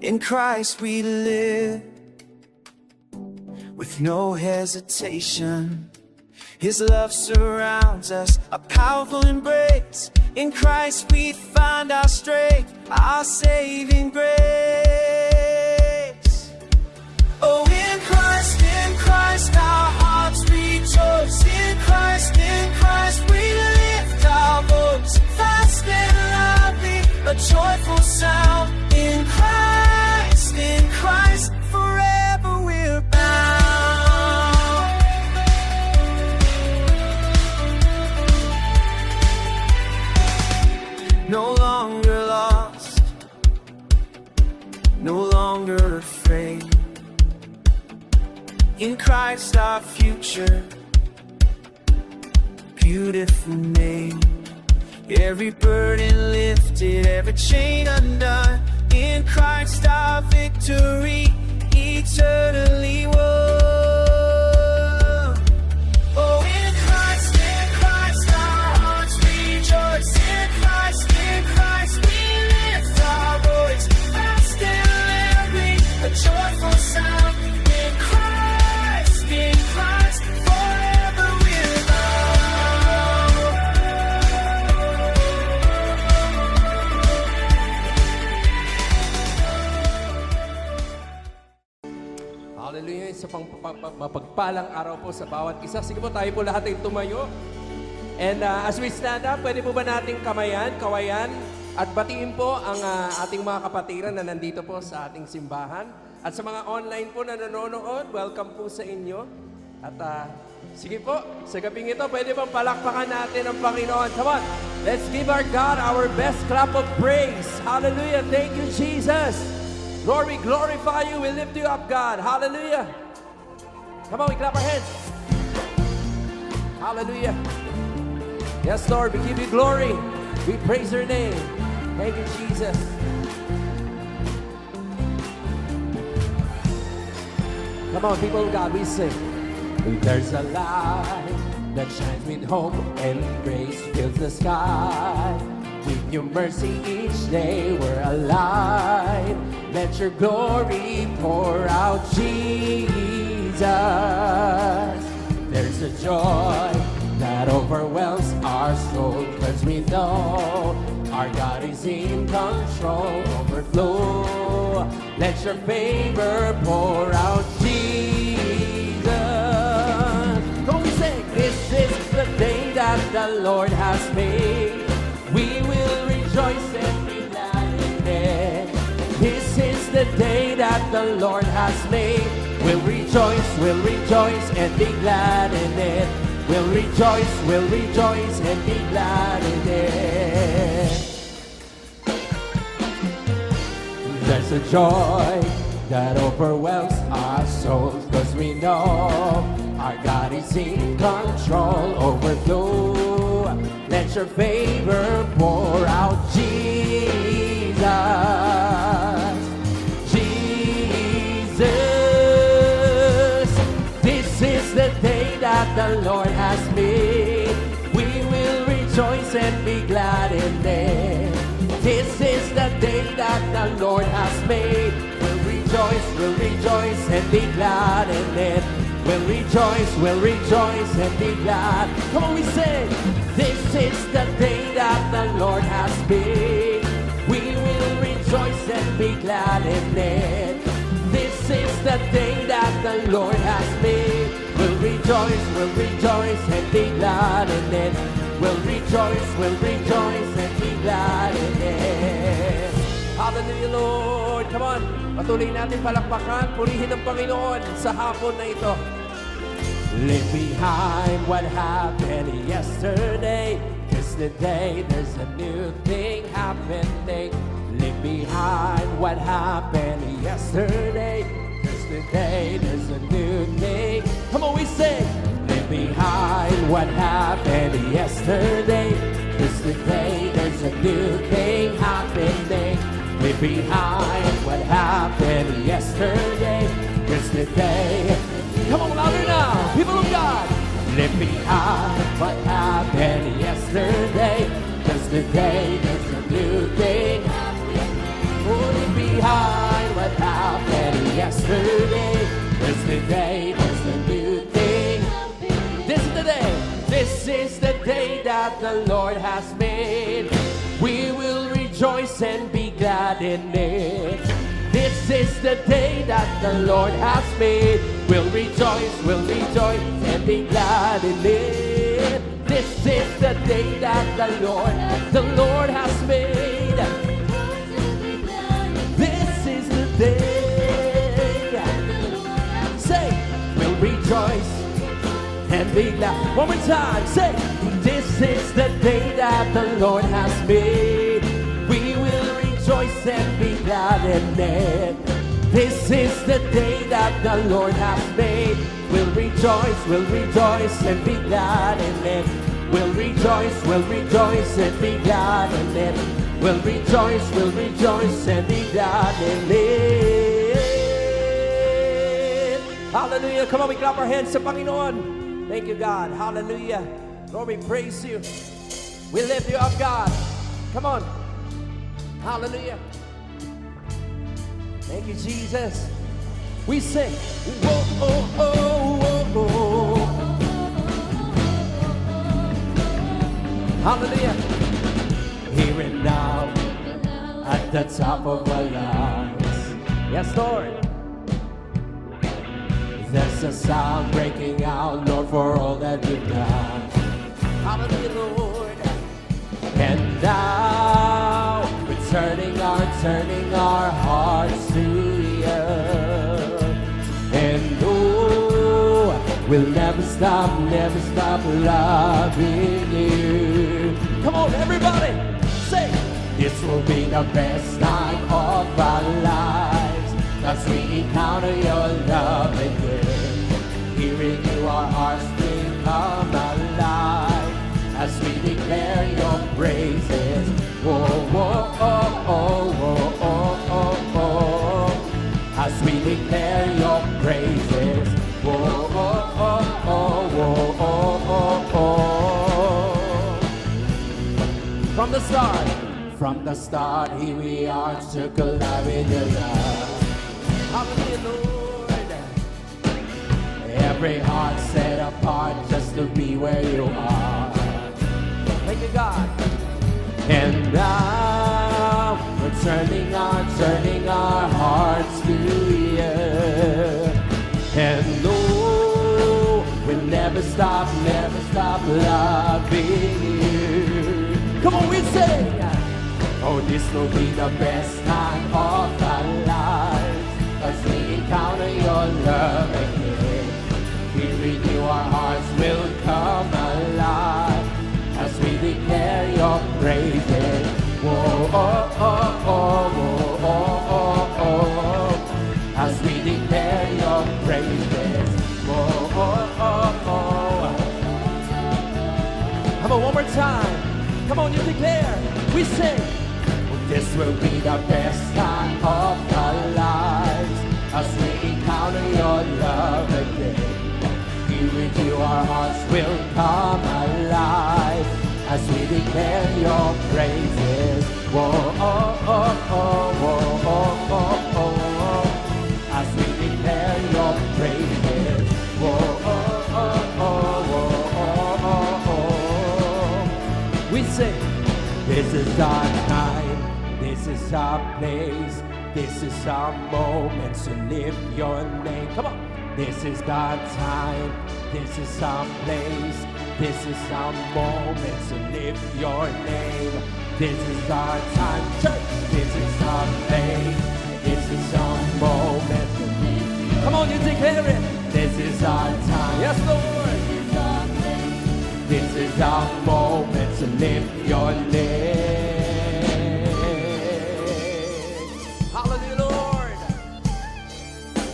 In Christ we live with no hesitation. His love surrounds us, a powerful embrace. In Christ we find our strength, our saving grace. Oh, in Christ our hearts rejoice. In Christ we lift our voice. Fast and loudly, a joyful sound. In Christ, forever we're bound. No longer lost, no longer afraid. In Christ our future, beautiful name. Every burden lifted, every chain undone. In Christ our victory, eternally won. Oh, in Christ our hearts rejoice. In Christ we lift our voice. Fast and loudly, a joyful sound. In Christ, forever we're bound. Hallelujah, isa pang mapagpalang araw po sa bawat isa. Sige po, tayo po lahat ay tumayo. And as we stand up, pwede po ba nating kawayan, at batiin po ang ating mga kapatiran na nandito po sa ating simbahan. At sa mga online po na nanonood, welcome po sa inyo. At sige po, sa gabing ito, pwede bang palakpakan natin ang Panginoon? Come on, let's give our God our best clap of praise. Hallelujah, thank you, Jesus. Lord, we glorify you, we lift you up, God. Hallelujah. Come on, we clap our hands. Hallelujah. Yes, Lord, we give you glory. We praise your name. Thank you, Jesus. Come on, people of God, we sing. There's a light that shines with hope and grace fills the sky. With your mercy each day we're alive. Let your glory pour out, Jesus. There's a joy that overwhelms our soul, 'cause we know our God is in control. Overflow, let your favor pour out, Jesus. Don't we sing? This is the day that the Lord has made. We will rejoice and be glad in it. This is the day that the Lord has made. We'll rejoice and be glad in it. We'll rejoice and be glad in it. There's a joy that overwhelms our souls, 'cause we know our God is in control. Overflow, let your favor pour out, Jesus. Jesus, this is the day that the Lord has made. We will rejoice and be glad in it. This is the day that the Lord has made. We'll rejoice and be glad in it. We'll rejoice and be glad. Come on, we sing. This is the day that the Lord has made. We will rejoice and be glad in it. This is the day that the Lord has made. We'll rejoice and be glad in it. We'll rejoice and be glad in it. Hallelujah, Lord. Come on, patuloy natin palakpakan, purihin ang Panginoon sa hapon na ito. Leave behind what happened yesterday, 'cause today there's a new thing happening. Leave behind what happened yesterday, 'cause today there's a new thing. Come on, we sing. Leave behind what happened yesterday, 'cause today there's a new thing happening. Leave behind what happened yesterday, 'cause today. Come on, louder now, people of God. Leave behind what happened yesterday, 'cause today there's a new thing. Oh, leave behind that the Lord has made. We will rejoice and be glad in it. This is the day that the Lord has made. We'll rejoice and be glad in it. This is the day that the Lord has made. This is the day. Say, we'll rejoice and be glad. One more time, say, this is the day that the Lord has made. We will rejoice and be glad in it. This is the day that the Lord has made. We'll rejoice and be glad in it. We'll rejoice and be glad in it. We'll rejoice and be glad in it. Hallelujah. Come on, we clap our hands sa Panginoon. Thank you, God. Hallelujah. Lord, we praise you. We lift you up, God. Come on. Hallelujah. Thank you, Jesus. We sing. Whoa, oh, oh, oh, oh. Hallelujah. Here and now, at the top of our lives. Yes, Lord. There's a sound breaking out, Lord, for all that you've done. Hallelujah, Lord. And now we're turning our hearts to you. And oh, we'll never stop loving you. Come on, everybody, say, this will be the best time of our lives, as we encounter your love again. Hearing you, our hearts will come alive, as we declare your praises. Whoa, whoa, oh, oh, oh, oh, oh, oh. As we declare your praises. Whoa, oh, oh, oh, oh, oh, oh. From the start, here we are, took alive in your love. Hallelujah, Lord. Every heart set apart just to be where you are. Thank you, God. And now we're turning our hearts to you. And oh, we'll never stop loving you. Come on, we sing. Oh, this will be the best time of our lives, as we encounter your love again. Hearing you, our hearts will come alive, as we declare your praises. Whoa, oh, oh, oh, oh, oh, oh, oh. As we declare your praises. Whoa, oh, oh, oh. Come on, one more time. Come on, you declare. We sing. This will be the best time of our lives, as we encounter your love again. Here with you, our hearts will come alive, as we declare your praises. Whoa, oh, oh, oh, whoa, oh, oh, oh. As we declare your praises. Whoa, oh, oh, oh, whoa, oh, oh, oh. We sing. This is our time. This is our place, this is our moment to lift your name. Come on. This is our time, this is our place, this is our moment to lift your name. This is our time, church. This is our place, this is our moment to lift your name. Come on, you declare it. This is our time. Yes, Lord. This is our moment to lift your name.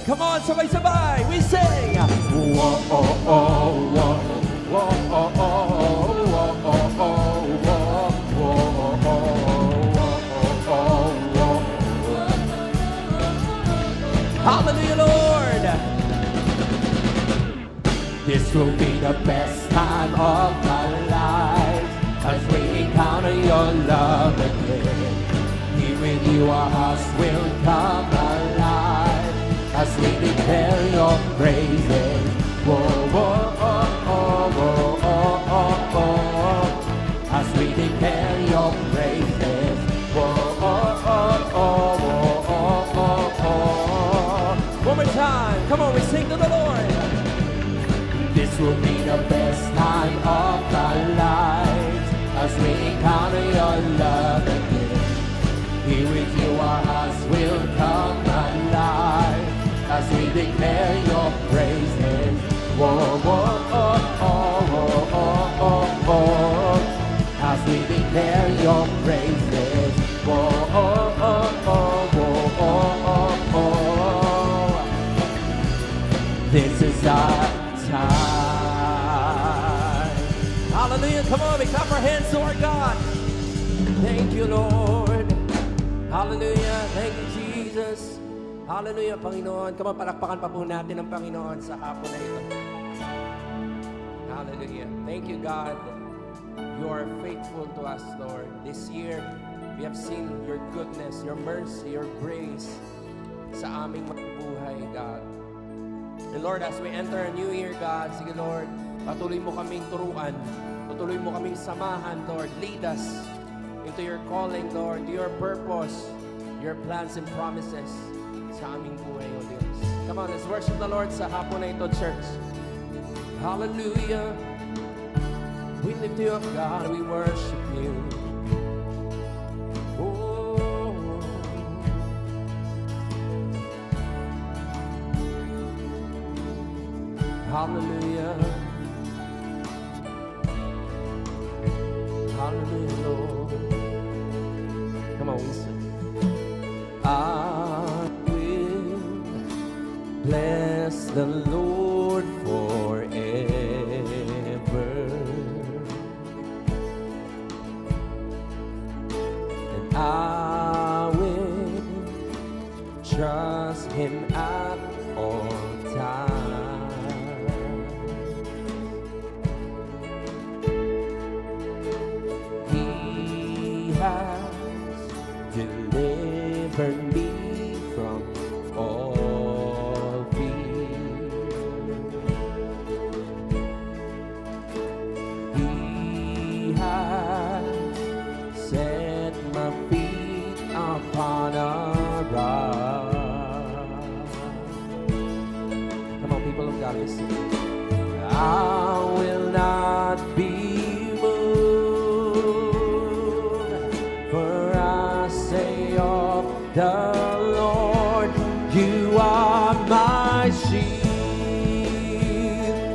Come on, sabay-sabay, we sing. Whoa, oh, oh, whoa, whoa, oh, oh, whoa, oh, oh, whoa, whoa, oh, oh, whoa. Hallelujah, Lord. This will be the best time of our lives, as we encounter your love again. Here with you, our hearts will come alive, as we declare your praises. Whoa, whoa, oh, oh, whoa, oh, oh, oh. Come on, we clap our hands to our God. Thank you, Lord. Hallelujah. Thank you, Jesus. Hallelujah, Panginoon. Come on, palakpakan pa po natin ang Panginoon sa hapon na ito. Hallelujah. Thank you, God. You are faithful to us, Lord. This year, we have seen your goodness, your mercy, your grace sa aming mga buhay, God. And Lord, as we enter a new year, God, sige Lord, patuloy mo kaming turuan, patuloy mo kaming samahan, Lord. Lead us into your calling, Lord, to your purpose, your plans and promises sa aming buhay, O Diyos. Come on, let's worship the Lord sa hapon na ito, church. Hallelujah. We lift you up, God, we worship you. Oh. Hallelujah. Hallelujah, Lord. Come on, we sing. I will bless the Lord forever. And I will trust Him at all times. He has delivered me from all fear. He has set my feet upon a rock. Come on, people of God, listen. I will not be moved, for I say of the Lord, you are my shield,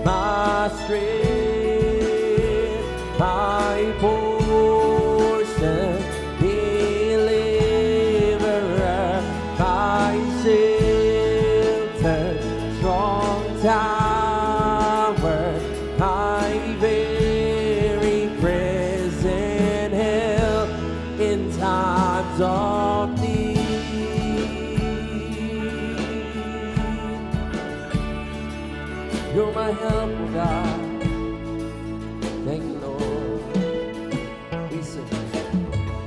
my strength, my portion, deliverer, my shelter, strong tower, my very present help in times of need. You're my help, oh God. Thank you, Lord. We sing.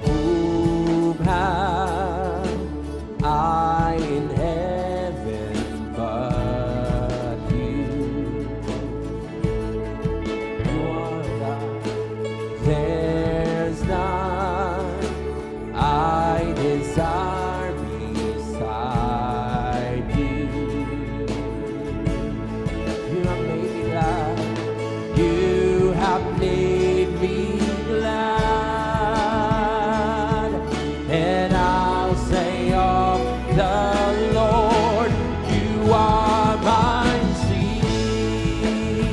Whom have I in heaven but you? You are God. There's none I desire beside you. You have made me glad. You have made me glad. And I'll say of the Lord, you are my shield,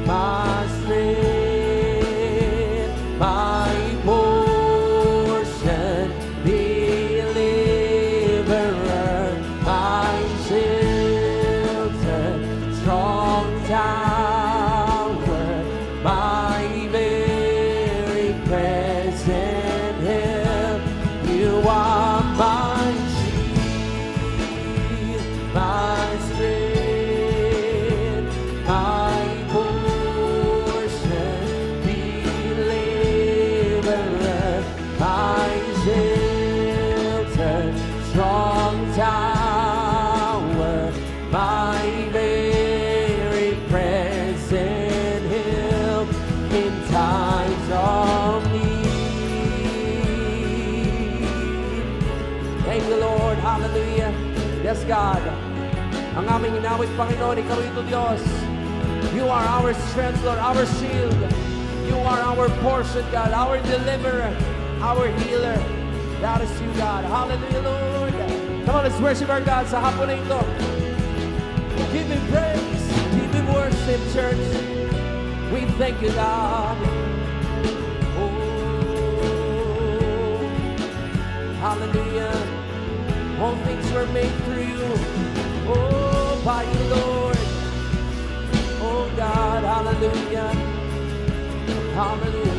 my strength, my portion, deliverer, my shelter, strong tower, my very present help. You are my shield, my strength, my portion, deliverer, my shelter, strong tower, my very present help in times of need. Thank you, Lord. Hallelujah. Yes, God. Ang aming inawit, Panginoon, Ikaw ito, Diyos. You are our strength, Lord, our shield. You are our portion, God, our deliverer, our healer. That is you, God. Hallelujah, Lord. Come on, let's worship our God sa hapon na ito. Give Him praise. Give Him worship, church. We thank you, God. Oh, hallelujah. All things were made through you. Oh, by you, Lord. Oh, God, hallelujah. Hallelujah.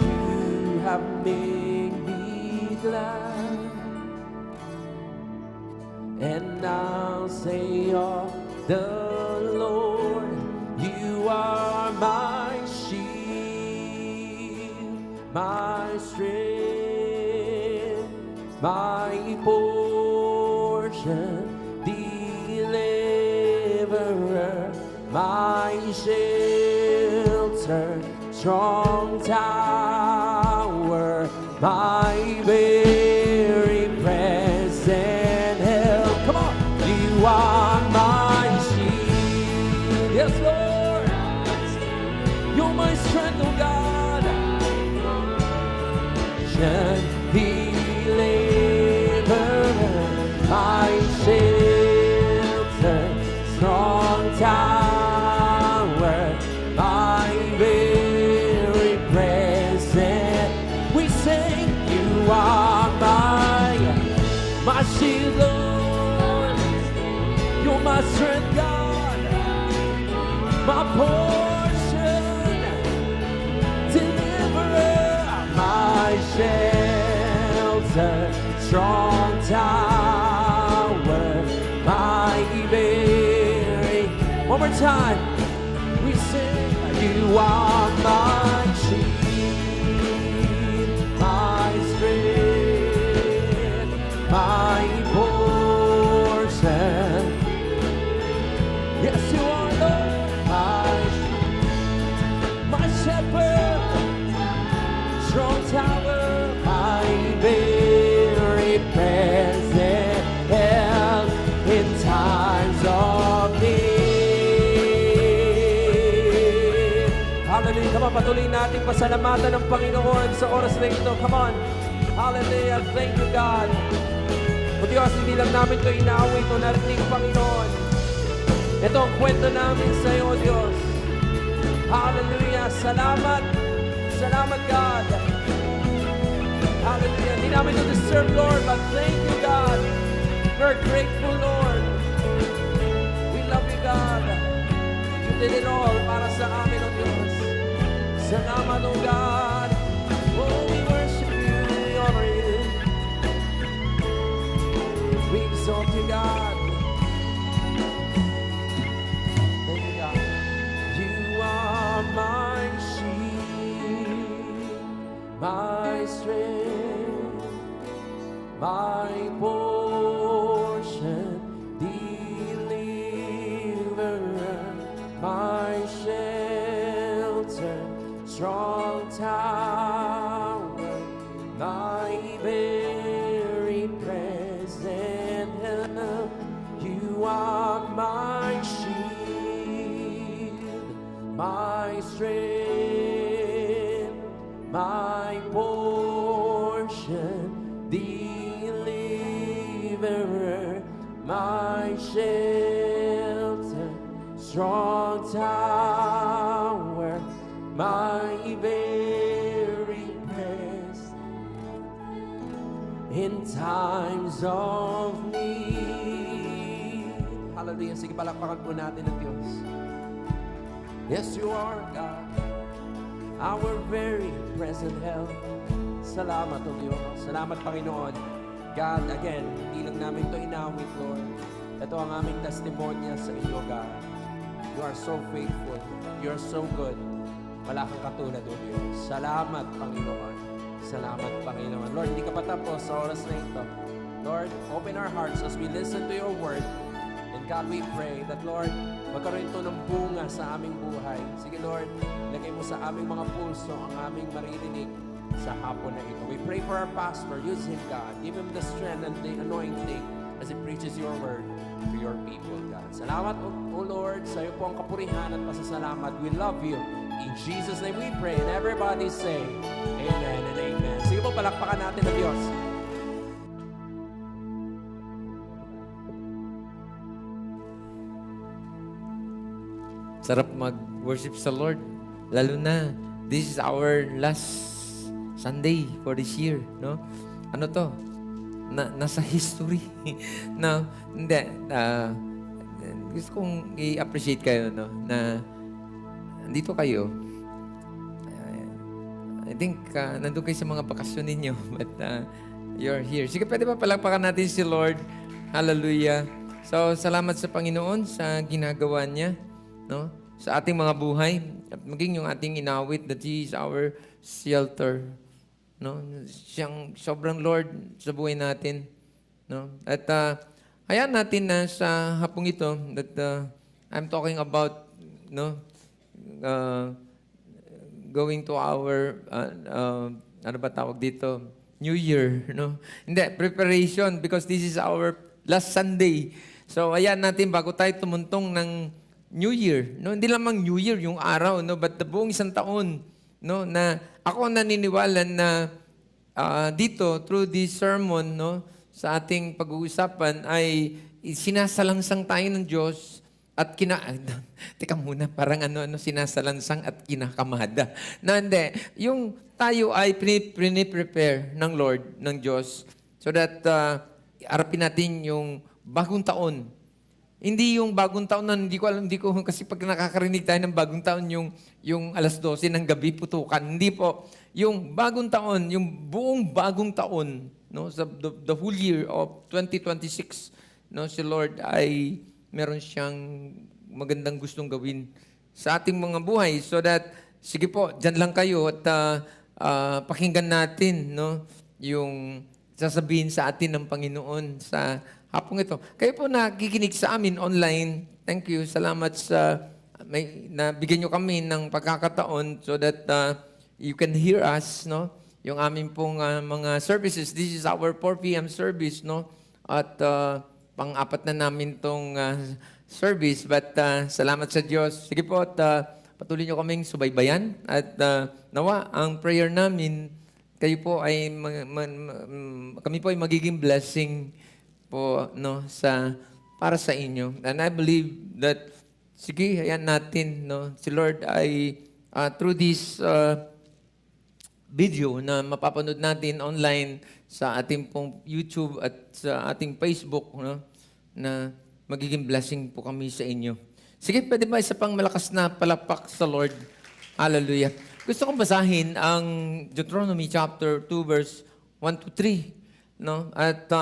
You have made me glad, and I'll say of the Lord, you are my shield, my strength, my portion, deliverer, my shelter, strong tower, my very present help. Come on. You are my shield. Yes, Lord. You're my strength, oh God. Deliverer, my shelter, strong tower, my very present. We sing, you are my shield, Lord. You're my strength, God, my portion, deliverer, my shelter, strong tower, my very. One more time, we sing, you are my shield, my strength, my portion. Yes, you are, Lord, my shepherd, strong tower, my very present help in times of need. Hallelujah. Come on, patuloy natin pasalamatan ng Panginoon sa oras na ito. Come on. Hallelujah. Thank you, God. O Diyos, hindi lang namin ito inaaway ito, narinig, Panginoon. Ito ang kwento namin sa iyo, O Diyos. Hallelujah. Salamat. Salamat, God. Hallelujah. Hindi namin ito deserve, Lord, but thank you, God. We're grateful, Lord. We love you, God. You did it all para sa amin, O Diyos. Salamat, O God. Oh, we worship you. We honor you. We exalt you, God. Thank you, God. You are my shield, my strength, my portion, deliverer, my shelter, strong tower, my very present help. You are my shield, my strength, my portion, deliverer, my shelter, strong tower, my very present in times of need. Hallelujah. Sige, palakpakan po natin ang Diyos. Yes, you are, God, our very present help. Salamat, O Diyos. Salamat, Panginoon. God, again, hindi lang namin ito inawit, Lord. Ito ang aming testimonya sa iyo, God. You are so faithful. You are so good. Wala kang katulad, O Diyos. Salamat, Panginoon. Salamat, Panginoon. Lord, hindi ka pa tapos sa oras na ito. Lord, open our hearts as we listen to your word. And God, we pray that, Lord, magkaroon ito ng bunga sa aming buhay. Sige, Lord, lagay mo sa aming mga pulso ang aming maririnig sa hapon na ito. We pray for our pastor. Use him, God. Give him the strength and the anointing as he preaches your word to your people, God. Salamat, O Lord, sa iyo po ang kapurihan at pasasalamat. We love you. In Jesus' name we pray. And everybody say, amen and amen. Sige po, palakpakan natin ang Diyos. Sarap mag-worship sa Lord. Lalo na, this is our last Sunday for this year, no? Ano to? Nasa history. na, hindi, gusto kong i-appreciate kayo, no, na andito kayo. I think nandun kayo sa mga bakasyon ninyo, but you're here. Sige, pwede ba palakpakan natin si Lord? Hallelujah. So, salamat sa Panginoon sa ginagawa niya, no, sa ating mga buhay, at maging yung ating inawit that He is our shelter, no, siyang sobrang Lord sa buhay natin, no, at hayaan natin na sa hapong ito that I'm talking about, no, going to our ano ba tawag dito, New Year, no, hindi, preparation, because this is our last Sunday. So ayan natin bago tayo tumuntong ng New Year, no, hindi lamang New Year yung araw, no, but the buong isang taon, no, na ako naniniwala na dito through this sermon, no, sa ating pag-uusapan ay sinasalangsang tayo ng Diyos at teka muna, parang sinasalansang at kinakamada. Na hindi, yung tayo ay prepare ng Lord, ng Diyos, so that harapin natin yung bagong taon. Hindi yung bagong taon na hindi ko kasi pag nakakarinig tayo ng bagong taon, yung alas 12 ng gabi putukan. Hindi po. Yung bagong taon, yung buong bagong taon, no, sa the whole year of 2026, no, si Lord ay meron siyang magandang gustong gawin sa ating mga buhay, so that, sige po, dyan lang kayo at pakinggan natin, no, yung sasabihin sa atin ng Panginoon sa hapong ito. Kayo po nakikinig sa amin online, thank you, salamat sa nabigyan nyo kami ng pagkakataon so that you can hear us, no, yung amin pong mga services. This is our 4 p.m. service, no, at pang-apat na namin tong service, but salamat sa Diyos. Sige po, at patuloy nyo kaming subaybayan at nawa ang prayer namin, kayo po ay kami po ay magiging blessing po, no, para sa inyo. And I believe that, sige, ayan natin, no, si Lord ay through this video na mapapanood natin online sa ating pong YouTube at sa ating Facebook, no, na magiging blessing po kami sa inyo. Sige, pwede ba isa pang malakas na palakpak sa Lord? Hallelujah. Gusto kong basahin ang Deuteronomy chapter 2 verse 1 to 3, no? At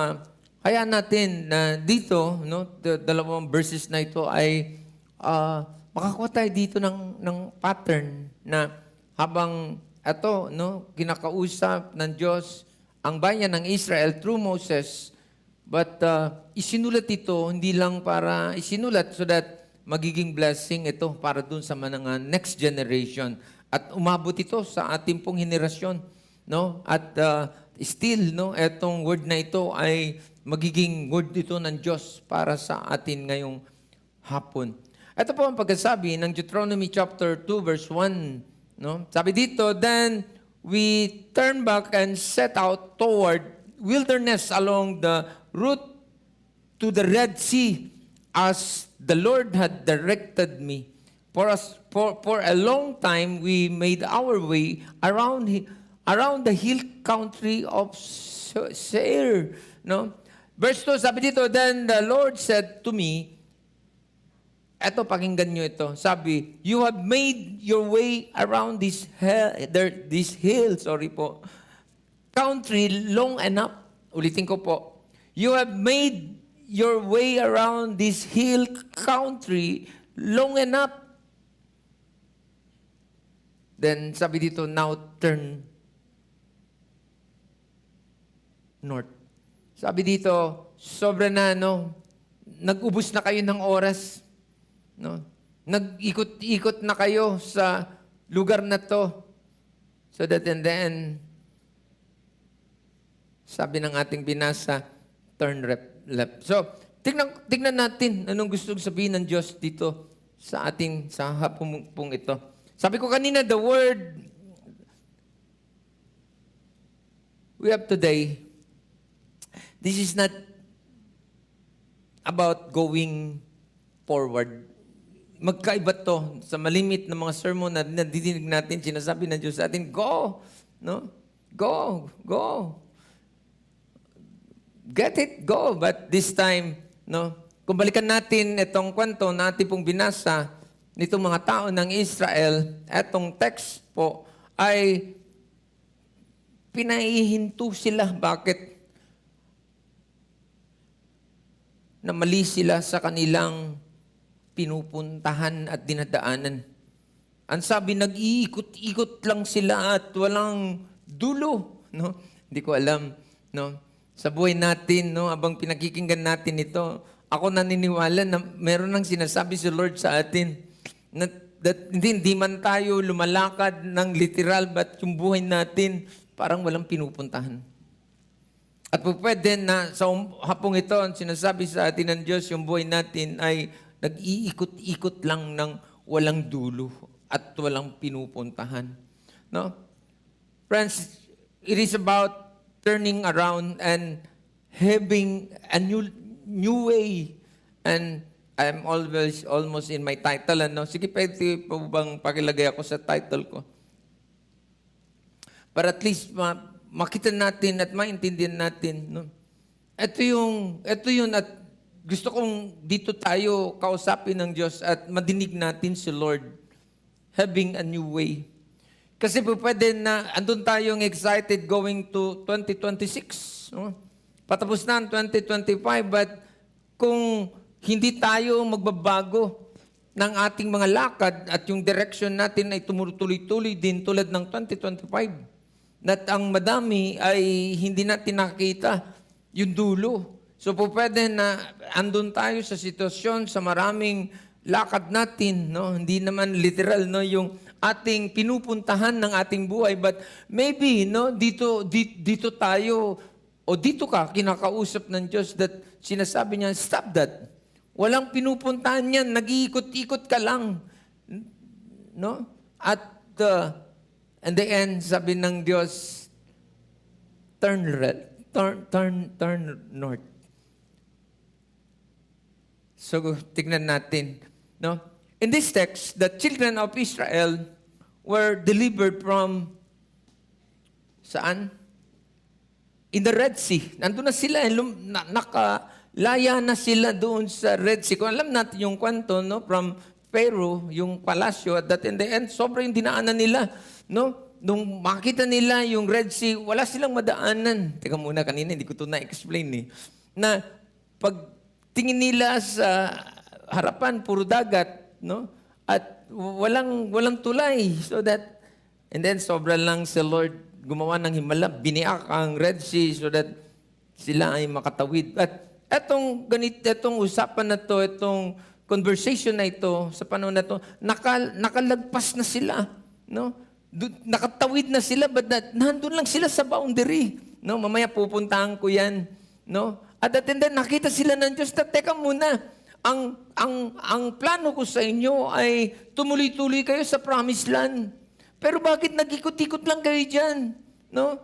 hayaan natin na dito, no, dalawang verses na ito ay makakuha tayo dito ng pattern na habang ito, no, kinakausap ng Diyos ang bayan ng Israel through Moses, but isinulat ito hindi lang para isinulat so that magiging blessing ito para dun sa mga next generation at umabot ito sa ating pong henerasyon, no, at still, no, etong word na ito ay magiging word ito ng Diyos para sa atin ngayong hapon. Ito po ang pagkasabi ng Deuteronomy chapter 2 verse 1, no? Sabi dito, then we turn back and set out toward wilderness along the route to the Red Sea as the Lord had directed me. For a long time we made our way around the hill country of Seir, no? Verse 2, sabi dito, then the Lord said to me, eto, pakinggan nyo ito. Sabi, you have made your way around this hill, country long enough. Ulitin ko po. You have made your way around this hill country long enough. Then, sabi dito, now turn north. Sabi dito, sobra na, no? Nag-ubos na kayo ng oras. No? Nag-ikot-ikot na kayo sa lugar na to. So that and then, sabi ng ating binasa, turn left. So, tignan natin anong gusto sabihin ng Diyos dito sa hapong ito. Sabi ko kanina, the word we have today, this is not about going forward. Magkaiba to sa malimit na mga sermon na nadidinig natin, sinasabi ng Diyos sa atin, go, no? Go. Get it, go. But this time, no, kung balikan natin itong kwento na ating pong binasa nitong mga tao ng Israel, itong text po ay pinaihinto sila. Bakit? Na mali sila sa kanilang pinupuntahan at dinadaanan. Ang sabi, nag-iikot-ikot lang sila at walang dulo. No? Hindi ko alam. No? Sa buhay natin, no, habang pinakikinggan natin ito, ako naniniwala na meron nang sinasabi si Lord sa atin na hindi man tayo lumalakad ng literal, but yung buhay natin parang walang pinupuntahan. At pwede na sa hapong ito, ang sinasabi sa atin ng Diyos, yung buhay natin ay nag-iikot-ikot lang ng walang dulo at walang pinupuntahan. No? Friends, it is about turning around and having a new way. And I'm almost in my title. Ano? Sige, pwede po bang pakilagay ako sa title ko? Para at least makita natin at maintindihan natin. No? Ito yun at gusto kong dito tayo kausapin ng Diyos at madinig natin si Lord. Having a new way. Kasi po pwede na andun tayong excited going to 2026. No? Patapos na ang 2025, but kung hindi tayo magbabago ng ating mga lakad at yung direction natin ay tumutuloy-tuloy din tulad ng 2025, at ang madami ay hindi natin nakita yung dulo. So po pwede na andun tayo sa sitwasyon sa maraming lakad natin, no? Hindi naman literal, no, yung ating pinupuntahan ng ating buhay, but maybe, no, dito tayo o dito ka kinakausap ng Diyos that sinasabi niya, stop that. Walang pinupuntahan yan, nag-iikot-ikot ka lang. No? At in the end, sabi ng Diyos, turn north. So, tignan natin. No? In this text, the children of Israel were delivered from saan? In the Red Sea. Nandun na sila, nakalaya na sila doon sa Red Sea. Kung alam natin yung kwento, no, from Pharaoh, yung palasyo, that in the end, sobrang dinaanan nila. No? Nung makita nila yung Red Sea, wala silang madaanan. Teka muna, kanina, hindi ko ito na-explain eh. Na pag tingin nila sa harapan, puro dagat, no? At walang tulay. So that, and then sobra lang si Lord gumawa ng himala, biniak ang Red Sea so that sila ay makatawid. At etong usapan na to, itong conversation na ito, sa panahon na to, nakalagpas na sila. No? Nakatawid na sila, but nandun lang sila sa boundary. No? Mamaya pupuntahan ko yan. No? At then nakita sila ng Diyos na, teka muna, ang plano ko sa inyo ay tumuloy-tuloy kayo sa promised land. Pero bakit nag-ikot-ikot lang kayo dyan? No?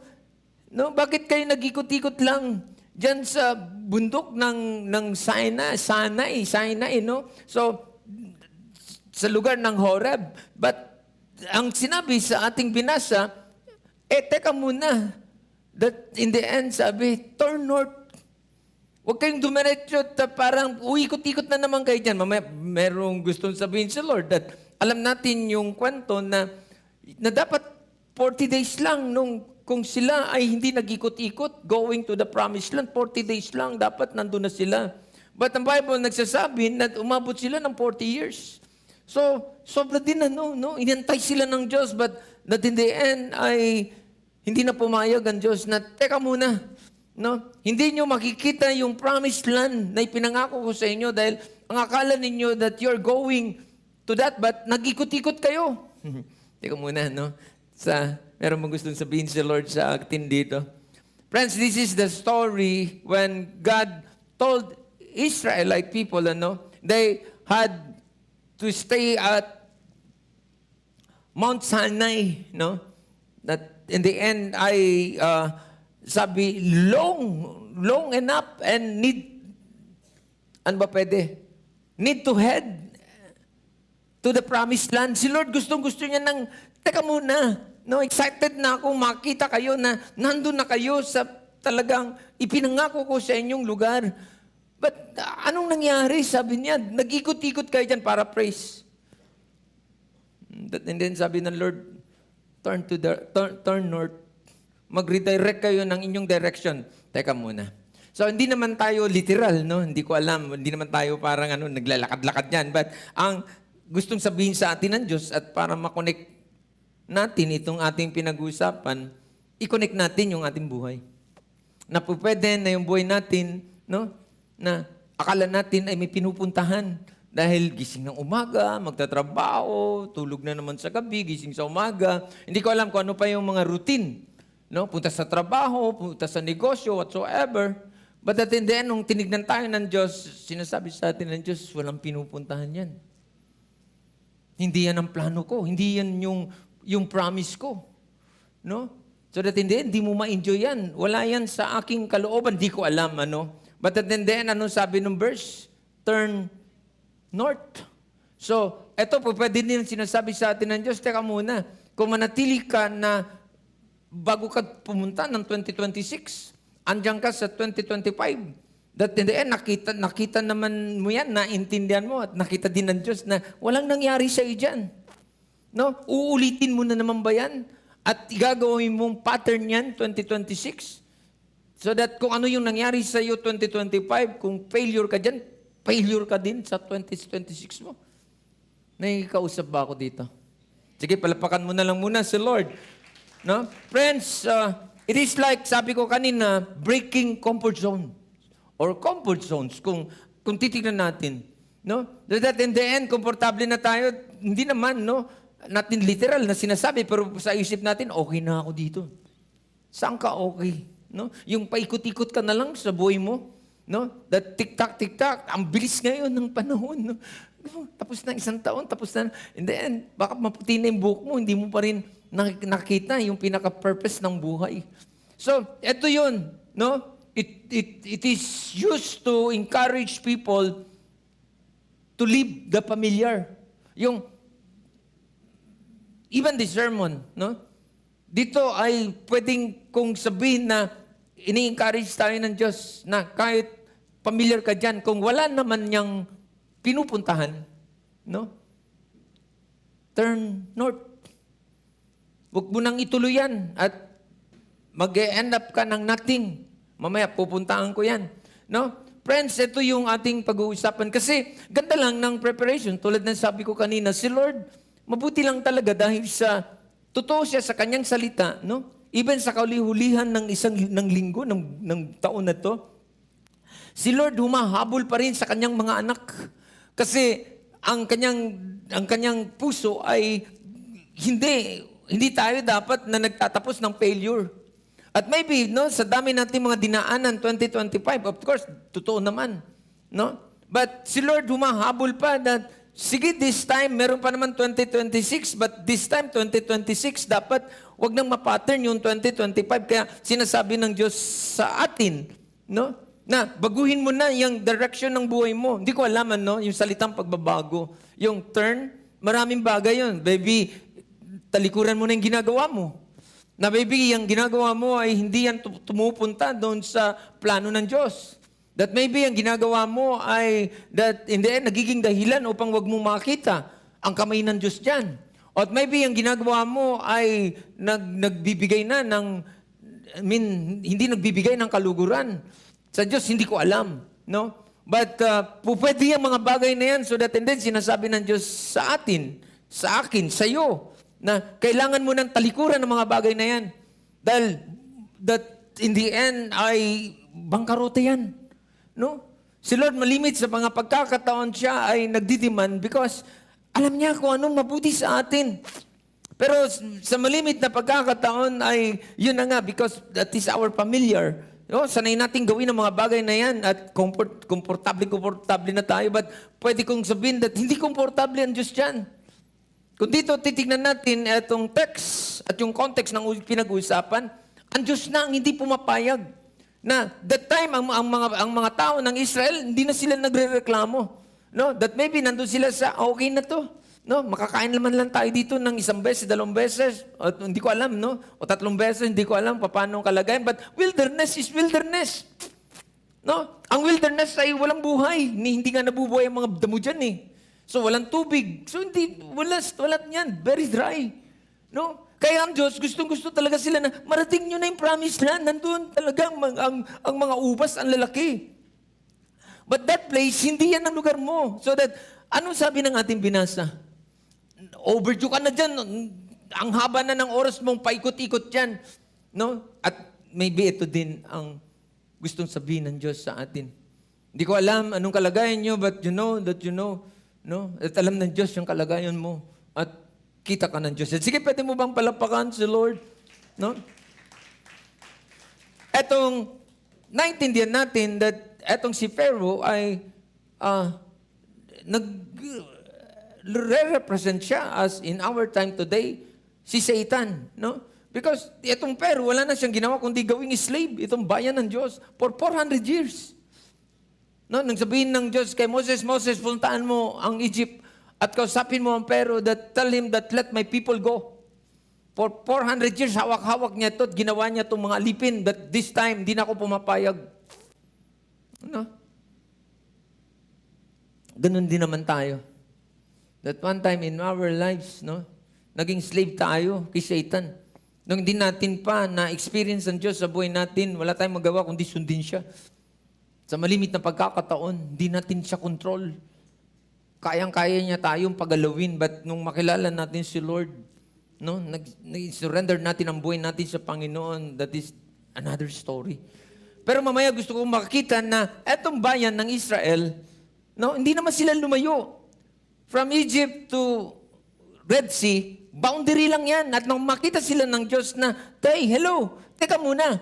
Bakit kayo nag-ikot-ikot lang dyan sa bundok ng Sinai, no? So, sa lugar ng Horeb. But, ang sinabi sa ating binasa, teka muna. That in the end, sabi, turn north. Huwag kayong dumiretso at parang uikot-ikot na naman kayo dyan. Mamaya, merong gustong sabihin sa Lord that alam natin yung kwento na dapat 40 days lang kung sila ay hindi nag-ikot-ikot going to the promised land, 40 days lang, dapat nandun na sila. But ang Bible nagsasabi na umabot sila ng 40 years. So, sobra din inantay sila ng Diyos, but that in the end ay hindi na pumayag ang Diyos na, teka muna, no? Hindi nyo makikita yung promised land na ipinangako ko sa inyo dahil ang akala ninyo that you're going to that, but nag-ikot-ikot kayo. Teka muna, no? Meron mong gustong sabihin si Lord sa atin dito. Friends, this is the story when God told Israelite people, they had to stay at Mount Sinai, no? That in the end, sabi, long enough and ano ba pwede? Need to head to the promised land. Si Lord gustong-gusto niya ng, teka muna, no, excited na akong makita kayo na nandun na kayo sa talagang ipinangako ko sa inyong lugar. But anong nangyari? Sabi niya, nag-ikot-ikot kayo dyan para praise. And then sabi ng Lord, turn north. Mag-redirect kayo ng inyong direction. Teka muna. So, hindi naman tayo literal, no? Hindi ko alam. Hindi naman tayo parang naglalakad-lakad yan. But ang gustong sabihin sa atin ng Diyos at para makonect natin itong ating pinag-uusapan, i-connect natin yung ating buhay. Na po pwede na yung buhay natin, no? Na akala natin ay may pinupuntahan. Dahil gising ng umaga, magtatrabaho, tulog na naman sa gabi, gising sa umaga. Hindi ko alam kung ano pa yung mga routine. No? Punta sa trabaho, punta sa negosyo, whatsoever. But at the end, nung tinignan tayo ng Diyos, sinasabi sa atin ng Diyos, walang pinupuntahan yan. Hindi yan ang plano ko. Hindi yan yung promise ko. No? So that in the end, hindi mo ma-enjoy yan. Wala yan sa aking kalooban. Hindi ko alam, ano. But at the end, ano sabi ng verse? Turn north. So, eto po, pwede din sinasabi sa atin ng Diyos, teka muna, kung manatili ka na bago ka pumunta ng 2026, andyan ka sa 2025. That in the end, nakita naman mo yan, naintindihan mo, at nakita din ng Diyos na walang nangyari sa iyo dyan. No? Uulitin mo na naman ba yan? At igagawin mong pattern yan, 2026? So that kung ano yung nangyari sa iyo 2025, kung failure ka dyan, failure ka din sa 2026 mo. Nakikausap ba ako dito? Sige, palapakan mo na lang muna si Lord. No? Friends, it is like, sabi ko kanina, breaking comfort zone. Or comfort zones, kung titignan natin. No? That in the end, komportable na tayo. Hindi naman, no? Natin literal na sinasabi, pero sa isip natin, okay na ako dito. Saan ka okay? No? Yung paikot-ikot ka na lang sa buhay mo. No? That tik-tak, ang bilis ngayon ng panahon. No? Tapos na isang taon, tapos na. In the end, baka maputi na yung buhok mo, hindi mo pa rin nakita yung pinaka-purpose ng buhay. So, eto yun. No? It is used to encourage people to leave the familiar. Yung, even the sermon, no? Dito ay pwedeng kung sabihin na ini-encourage tayo ng Diyos na kahit familiar ka dyan, kung wala naman niyang pinupuntahan, no? Turn north. Huwag mo nang ituloy yan at mag-e-end up ka ng nothing. Mamaya, pupuntahan ko yan. No? Friends, ito yung ating pag-uusapan. Kasi ganda lang ng preparation. Tulad ng sabi ko kanina, si Lord, mabuti lang talaga dahil sa totoo siya sa kanyang salita. No? Even sa kaulihulihan ng linggo, ng taon na to, si Lord humahabol pa rin sa kanyang mga anak. Kasi ang kanyang puso ay hindi tayo dapat na nagtatapos ng failure. At maybe, no, sa dami natin mga dinaanan 2025, of course, totoo naman, no? But si Lord humahabol pa na, sige, this time, meron pa naman 2026, but this time, 2026, dapat wag nang ma-pattern yung 2025. Kaya sinasabi ng Diyos sa atin, no, na baguhin mo na yung direction ng buhay mo. Hindi ko alam, no, yung salitang pagbabago. Yung turn, maraming bagay yun. Baby, talikuran mo na yung ginagawa mo. Na maybe yung ginagawa mo ay hindi yan tumupunta doon sa plano ng Diyos. That maybe yung ginagawa mo ay that in the end, nagiging dahilan upang wag mo makita ang kamay ng Diyos dyan. Or maybe yung ginagawa mo ay nagbibigay na ng, hindi nagbibigay ng kaluguran. Sa Diyos, hindi ko alam. No? But pwede yung mga bagay na yan so that and then sinasabi ng Diyos sa atin, sa akin, sa iyo, na kailangan mo ng talikuran ng mga bagay na yan. Dahil that in the end ay bangkarote yan. No? Si Lord malimit sa mga pagkakataon siya ay nagdidiman because alam niya kung anong mabuti sa atin. Pero sa malimit na pagkakataon ay yun na nga because that is our familiar. No? Sanay natin gawin ang mga bagay na yan at komportable na tayo. But pwede kong sabihin that hindi komportable ang Diyos dyan. Kung dito titignan natin itong text at yung context ng pinag-uusapan, ang Diyos na ang hindi pumapayag. Na that time, ang mga tao ng Israel, hindi na sila nagre-reklamo. No? That maybe nandun sila sa, okay na to. No? Makakain naman lang tayo dito ng 1 beses, 2 beses. O, hindi ko alam, no? O 3 beses, hindi ko alam paano ang kalagayan. But wilderness is wilderness. No? Ang wilderness ay walang buhay. Hindi nga nabubuhay ang mga damo dyan eh. So walang tubig. So wala yan. Very dry. No? Kaya ang Diyos, gustong-gusto talaga sila na marating nyo na yung promised land. Nandun talaga ang mga ubas, ang lalaki. But that place, hindi yan ang lugar mo. So that, anong sabi ng ating binasa? Overdue ka na dyan. Ang haba na ng oras mong paikot-ikot dyan. No? At maybe ito din ang gustong sabihin ng Diyos sa atin. Hindi ko alam anong kalagayan nyo, but you know that you know. No? At alam ng Diyos yung kalagayan mo. At kita ka ng Diyos. Sige, pwede mo bang palapakan si Lord? No? Etong, naintindihan natin that etong si Pharaoh ay nag-represent siya as in our time today, si Satan. No? Because itong Pharaoh, wala na siyang ginawa kundi gawing slave, itong bayan ng Diyos, for 400 years. No? Nang sabihin ng Diyos kay Moses, Moses, puntaan mo ang Egypt at kausapin mo ang Pharaoh that tell him that let my people go. For 400 years, hawak-hawak niya ito at ginawa niya itong mga alipin, but this time, di na ako pumapayag. No? Ganun din naman tayo. That one time in our lives, no, naging slave tayo kay Satan. Nung hindi natin pa na-experience ng Diyos sa buhay natin, wala tayong magawa kundi sundin siya. Sa malimit na pagkakataon, hindi natin siya control. Kayang-kaya niya tayong pagalawin, but nung makilala natin si Lord, no, nag-surrender natin ang buhay natin sa Panginoon, that is another story. Pero mamaya gusto kong makita na etong bayan ng Israel, no, hindi naman sila lumayo. From Egypt to Red Sea, boundary lang yan. At nung makita sila ng Diyos na, hey, hello, teka muna.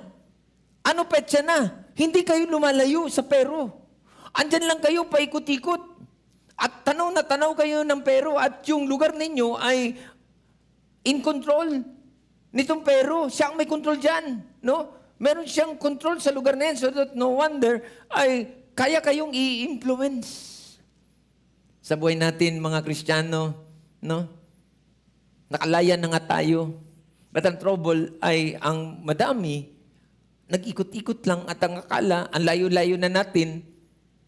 Ano petsa na? Hindi kayo lumalayo sa Pero. Andyan lang kayo, paikot-ikot. At tanaw na tanaw kayo ng Pero. At yung lugar ninyo ay in control nitong Pero. Siya ang may control dyan. No? Meron siyang control sa lugar na yan. So that no wonder ay kaya kayong i-influence. Sa buhay natin, mga Kristiyano, no? Nakalaya na nga tayo. But ang trouble ay ang madami, nag-ikot-ikot lang at ang akala, ang layo-layo na natin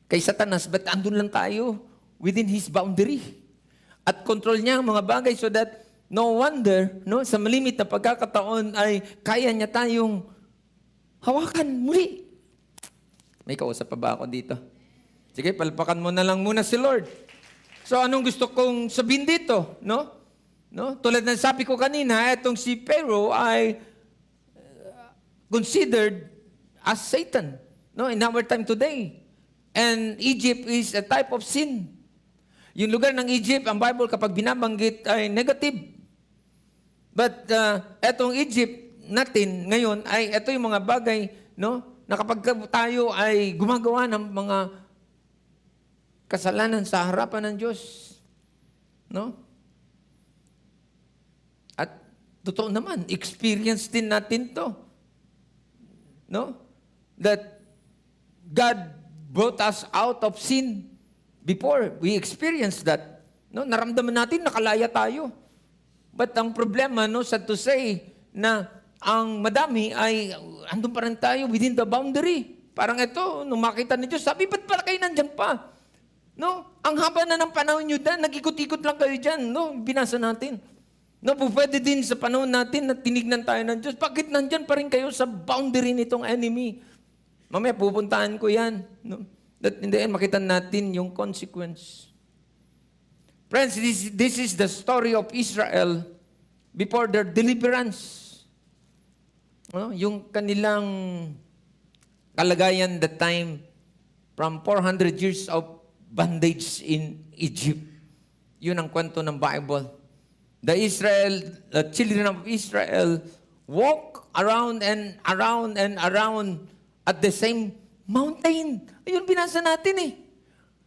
kay Satanas, but andun lang tayo within his boundary. At control niya ang mga bagay so that no wonder, no, sa malimit na pagkakataon ay kaya niya tayong hawakan muli. May kausap pa ba ako dito? Sige, palpakan mo na lang muna si Lord. So anong gusto kong sabihin dito, no? No? Tulad ng sabi ko kanina, itong si Pharaoh ay considered as Satan, no, in our time today. And Egypt is a type of sin. Yung lugar ng Egypt, ang Bible kapag binabanggit ay negative. But etong Egypt natin ngayon ay ito yung mga bagay, no, na kapag tayo ay gumagawa ng mga kasalanan sa harapan ng Diyos, no? At totoo naman, experience din natin to. No? That God brought us out of sin before. We experienced that. No? Naramdaman natin, nakalaya tayo. But ang problema, no, sad to say, na ang madami ay andun pa rin tayo within the boundary. Parang ito, nung makita ni Diyos, sabi, ba't pala kayo nandyan pa? No? Ang haba na ng panahon nyo dyan, nag-ikot-ikot lang kayo dyan. No? Binasa natin. No, pwede din sa panahon natin na tinignan tayo ng Diyos. Bakit nandyan pa rin kayo sa boundary nitong enemy? Mamaya pupuntahan ko yan. No? That in the end, makita natin yung consequence. Friends, this is the story of Israel before their deliverance. No? Yung kanilang kalagayan that time from 400 years of bondage in Egypt. Yun ang kwento ng Bible. The children of Israel walk around and around and around at the same mountain. Ayun, binasa natin eh.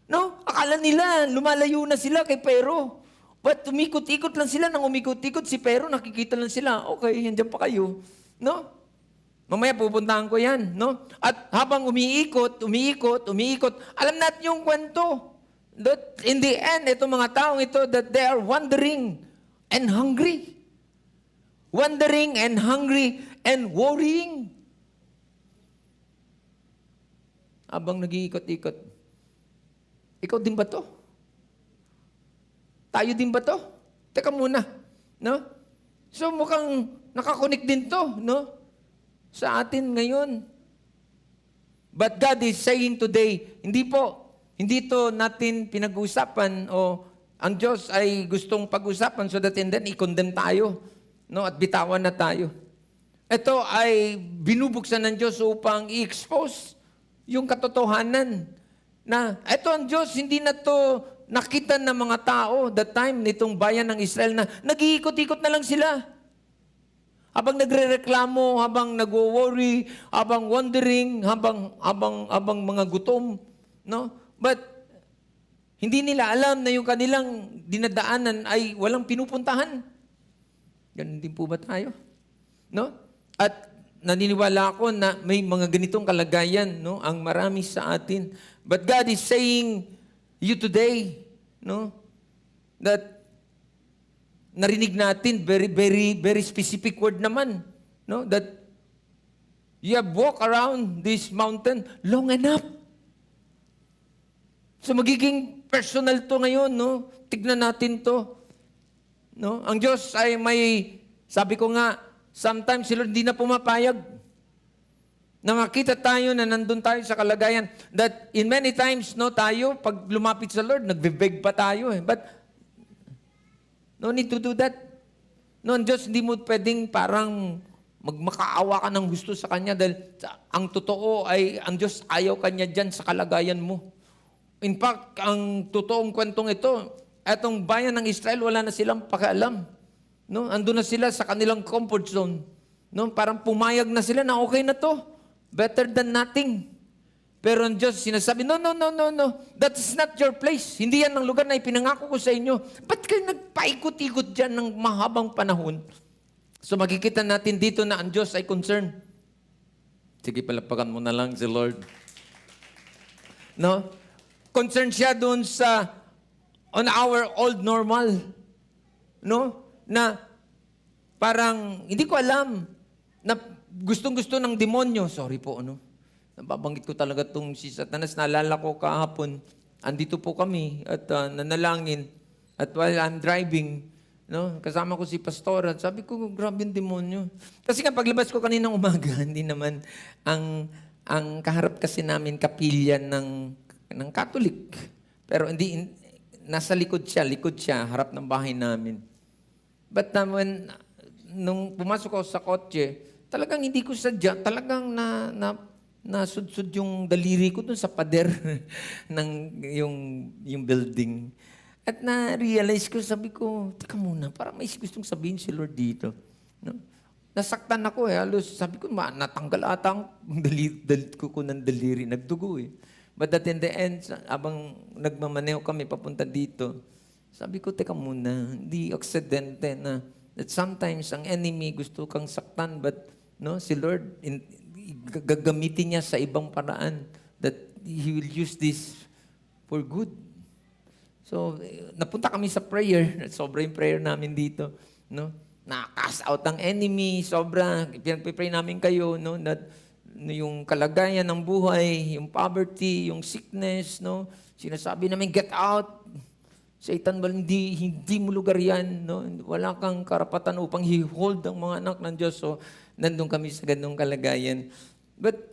No? Akala nila, lumalayo na sila kay Pero. But umikot-ikot lang sila. Nang umikot-ikot si Pero, nakikita lang sila. Okay, andyan pa kayo. No? Mamaya pupuntahan ko yan. No? At habang umiikot, alam natin yung kwento. That in the end, itong mga taong ito, that they are wandering and hungry. Wandering and hungry and worrying. habang nag-iikot-ikot. Ikaw din ba to? Tayo din ba to? Teka muna, no? So mukhang nakakonik din to, no? Sa atin ngayon. But God is saying today, hindi to natin pinag-uusapan o ang Diyos ay gustong pag-usapan so that and then i-condemn tayo, no? At bitawan na tayo. Ito ay binubuksan ng Diyos upang i-expose yung katotohanan na ito ang Diyos, hindi na to nakita ng mga tao that time nitong bayan ng Israel na nag-iikot-ikot na lang sila. Habang nagrereklamo, habang nagwo-worry, habang wondering, habang mga gutom, no? But hindi nila alam na yung kanilang dinadaanan ay walang pinupuntahan. Ganun din po ba tayo? No? At naniniwala ako na may mga ganitong kalagayan, no, ang marami sa atin. But God is saying you today, no, that narinig natin very specific word naman, no, that you have walked around this mountain long enough. So magiging personal to ngayon, no? Tignan natin to. No? Ang Diyos ay sabi ko nga, sometimes sila hindi na pumapayag. Na makita tayo na nandun tayo sa kalagayan that in many times, no, tayo, pag lumapit sa Lord, nagbe-beg pa tayo. But, no need to do that. No, ang Diyos, hindi mo pwedeng parang magmakaawa ka ng gusto sa Kanya dahil ang totoo ay, ang Diyos ayaw Kanya dyan sa kalagayan mo. In fact, ang totoong kwentong ito, etong bayan ng Israel, wala na silang pakialam. No? Andun na sila sa kanilang comfort zone. No? Parang pumayag na sila na okay na to. Better than nothing. Pero ang Diyos sinasabi, no. That is not your place. Hindi yan ang lugar na ipinangako ko sa inyo. Ba't kayo nagpaikot-ikot dyan ng mahabang panahon? So makikita natin dito na ang Diyos ay concerned. Sige, palapakan mo na lang si Lord. No? Concerned siya doon on our old normal. No? Na parang, hindi ko alam, na gustong-gusto ng demonyo. Sorry po, ano? Nababanggit ko talaga itong si Satanas. Naalala ko kahapon, andito po kami at nanalangin. At while I'm driving, no, kasama ko si Pastor at sabi ko, grabe yung demonyo. Kasi nga paglabas ko kaninang umaga, hindi naman, ang kaharap kasi namin kapilya ng Catholic. Pero hindi, nasa likod siya, harap ng bahay namin. But nung pumasok ako sa kotse, talagang hindi ko sadya, talagang nasudsud yung daliri ko dun sa pader ng yung building. At na-realize ko, sabi ko, teka muna, parang may gustong sabihin si Lord dito. No? Nasaktan ako halos sabi ko, natanggal ata ang dalit ko ng daliri, nagdugo eh. But that in the end, abang nagmamaneho kami papunta dito, sabi ko, teka muna, hindi aksidente na that sometimes ang enemy gusto kang saktan, but no, si Lord, gagamitin niya sa ibang paraan that He will use this for good. So, napunta kami sa prayer. Sobra yung prayer namin dito. No? Na-cast out ang enemy, sobra. Pinag-pray namin kayo, no? That yung kalagayan ng buhay, yung poverty, yung sickness, no? Sinasabi namin, get out. Satan, hindi mo lugar yan. No? Wala kang karapatan upang i-hold ang mga anak ng Diyos. So, nandun kami sa ganung kalagayan. But,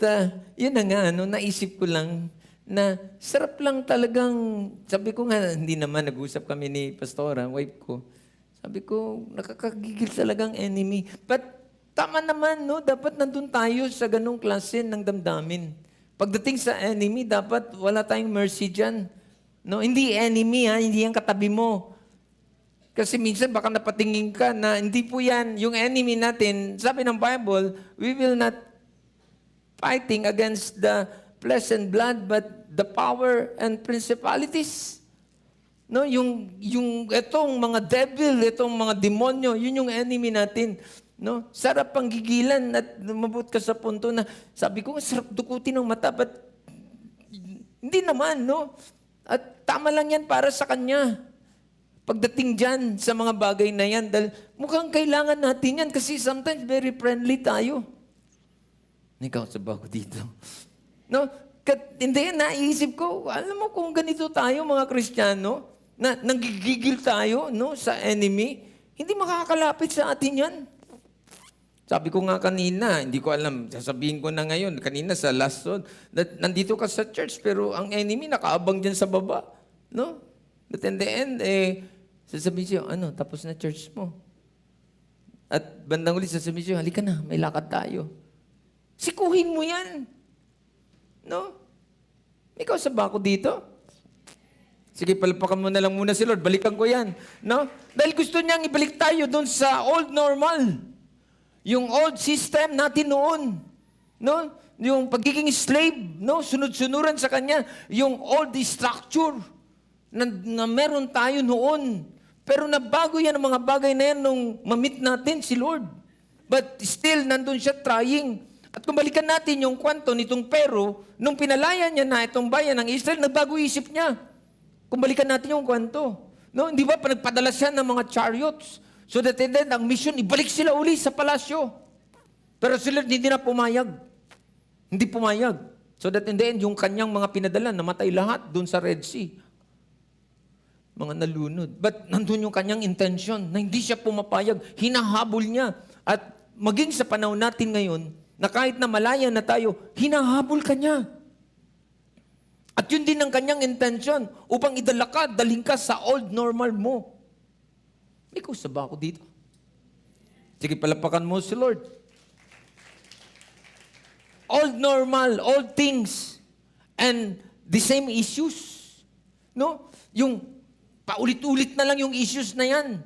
yun na nga, no? Naisip ko lang na sarap lang talagang, sabi ko nga, hindi naman, nag-usap kami ni Pastora, wife ko. Sabi ko, nakakagigil talagang enemy. But, tama naman, no? Dapat nandun tayo sa ganung klase ng damdamin. Pagdating sa enemy, dapat wala tayong mercy dyan. No? Hindi enemy, ha? Hindi yan katabi mo. Kasi minsan baka napatingin ka na hindi po yan, yung enemy natin, sabi ng Bible, we will not fighting against the flesh and blood, but the power and principalities. No, yung etong mga devil, etong mga demonyo, yun yung enemy natin. No, sarap pang gigilan at lumabot ka sa punto na sabi ko, sarap dukutin ng mata, but hindi naman, no? At tama lang yan para sa kanya. Pagdating dyan sa mga bagay na yan, dahil mukhang kailangan natin yan kasi sometimes very friendly tayo. Ikaw sa bago dito. No? hindi, naisip ko, alam mo kung ganito tayo mga Kristiyano, na nanggigigil tayo no, sa enemy, hindi makakalapit sa atin yan. Sabi ko nga kanina, hindi ko alam, sasabihin ko na ngayon, kanina sa last one, that nandito ka sa church, pero ang enemy nakaabang dyan sa baba. No? But in the end, sasabihin siya, tapos na church mo. At bandang ulit, sasabihin siya, halika na, may lakad tayo. Sikuhin mo yan. No? Ikaw sa bako dito? Sige, palpakan mo na lang muna si Lord. Balikan ko yan. No? Dahil gusto niyang ibalik tayo doon sa old normal. Yung old system natin noon. No? Yung pagiging slave, no? Sunod-sunuran sa Kanya. Yung old structure na meron tayo noon. Pero nabago yan ang mga bagay na yan nung ma-meet natin si Lord. But still, nandun siya trying. At kung balikan natin yung kwento nitong Pero, nung pinalaya niya na itong bayan ng Israel, nagbago isip niya. Kung balikan natin yung kwento. No? Hindi ba, nagpadala siya ng mga chariots. So that then, ang mission, ibalik sila uli sa palasyo. Pero sila hindi na pumayag. Hindi pumayag. So that in the end, yung kanyang mga pinadala, namatay lahat doon sa Red Sea. Mga nalunod. But nandun yung kanyang intention na hindi siya pumapayag. Hinahabol niya. At maging sa panahon natin ngayon, na kahit na malaya na tayo, hinahabol ka niya. At yun din ang kanyang intention upang idala ka, dalhin ka sa old normal mo. Ikaw sa bako dito. Sige, palapakan mo si Lord. Old normal, old things, and the same issues. No? Yung paulit-ulit na lang yung issues na yan.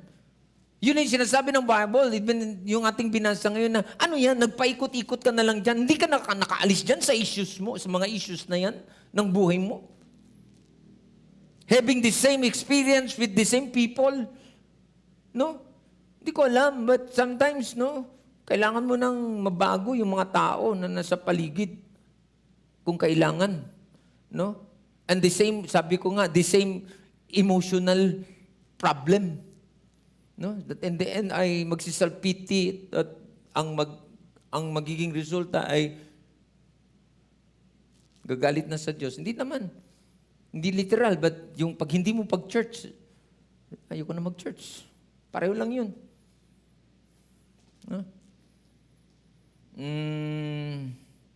Yun yung sinasabi ng Bible, even yung ating binasa ngayon na, ano yan, nagpaikot-ikot ka na lang dyan. Hindi ka nakaalis dyan sa issues mo, sa mga issues na yan ng buhay mo. Having the same experience with the same people. No? Hindi ko alam, but sometimes, no, kailangan mo nang mabago yung mga tao na nasa paligid kung kailangan. No? And the same, sabi ko nga, the same emotional problem. No? That in the end ay magsiself-pity at ang magiging resulta ay gagalit na sa Diyos. Hindi naman. Hindi literal, but yung pag hindi mo pag-church, ayoko na mag-church. Pareho lang yun. No?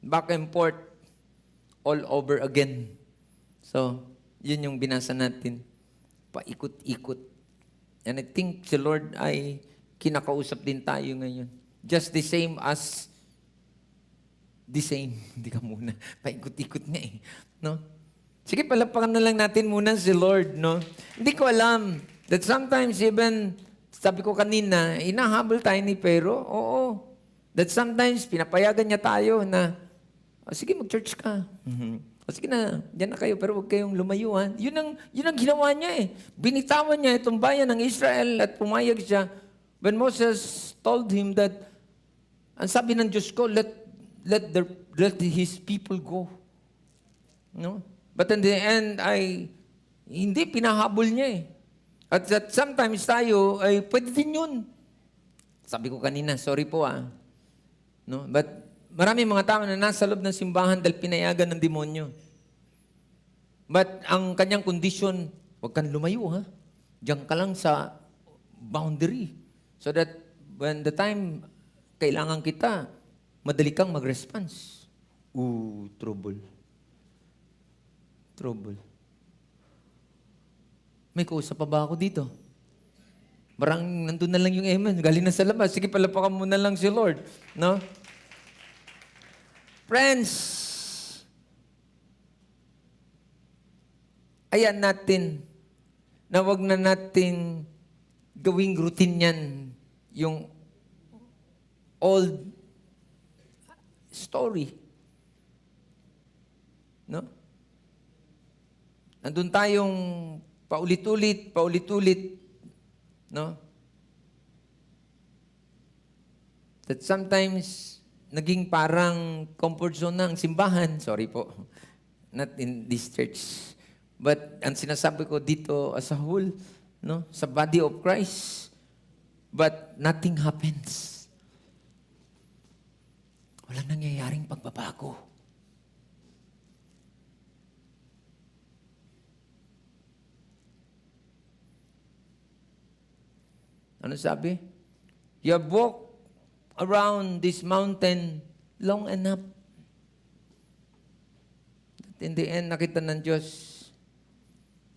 Back and forth all over again. So, yun yung binasa natin. Paikot-ikot. And I think si Lord ay kinakausap din tayo ngayon. Just the same as the same. Hindi ka muna. Paikot-ikot nga eh. No? Sige, palapakan na lang natin muna si Lord. No? Hindi ko alam that sometimes even, sabi ko kanina, inahabol tayo ni Pero. Oo. That sometimes pinapayagan niya tayo na, sige, mag-church ka. Sige na, dyan na kayo, pero huwag kayong lumayo. Ha? Yun ang ginawa niya eh. Binitawan niya itong bayan ng Israel at pumayag siya. When Moses told him that, ang sabi ng Diyos ko, let his people go. No? But in the end, hindi pinahabol niya eh. At sometimes tayo, ay pwede din yun. Sabi ko kanina, sorry po No? But maraming mga tao na nasa loob ng simbahan dahil pinayagan ng demonyo. But ang kanyang kondisyon, huwag kang lumayo ha. Diyan ka lang sa boundary. So that when the time kailangan kita, madali kang mag-response. Trouble. Trouble. May kausap pa ba ako dito? Parang nandun na lang yung amen. Galing na sa labas. Sige, palapakan mo na lang si Lord. No? Friends, ayan natin na wag na natin gawing routine yan yung old story. No? Nandun tayong paulit-ulit. No? That sometimes, naging parang comfort zone na ang simbahan. Sorry po. Not in this church. But ang sinasabi ko dito as a whole, no? Sa body of Christ. But nothing happens. Walang nangyayaring pagbabago. Ano sabi? You have walked around this mountain long enough. At in the end, nakita ng Diyos,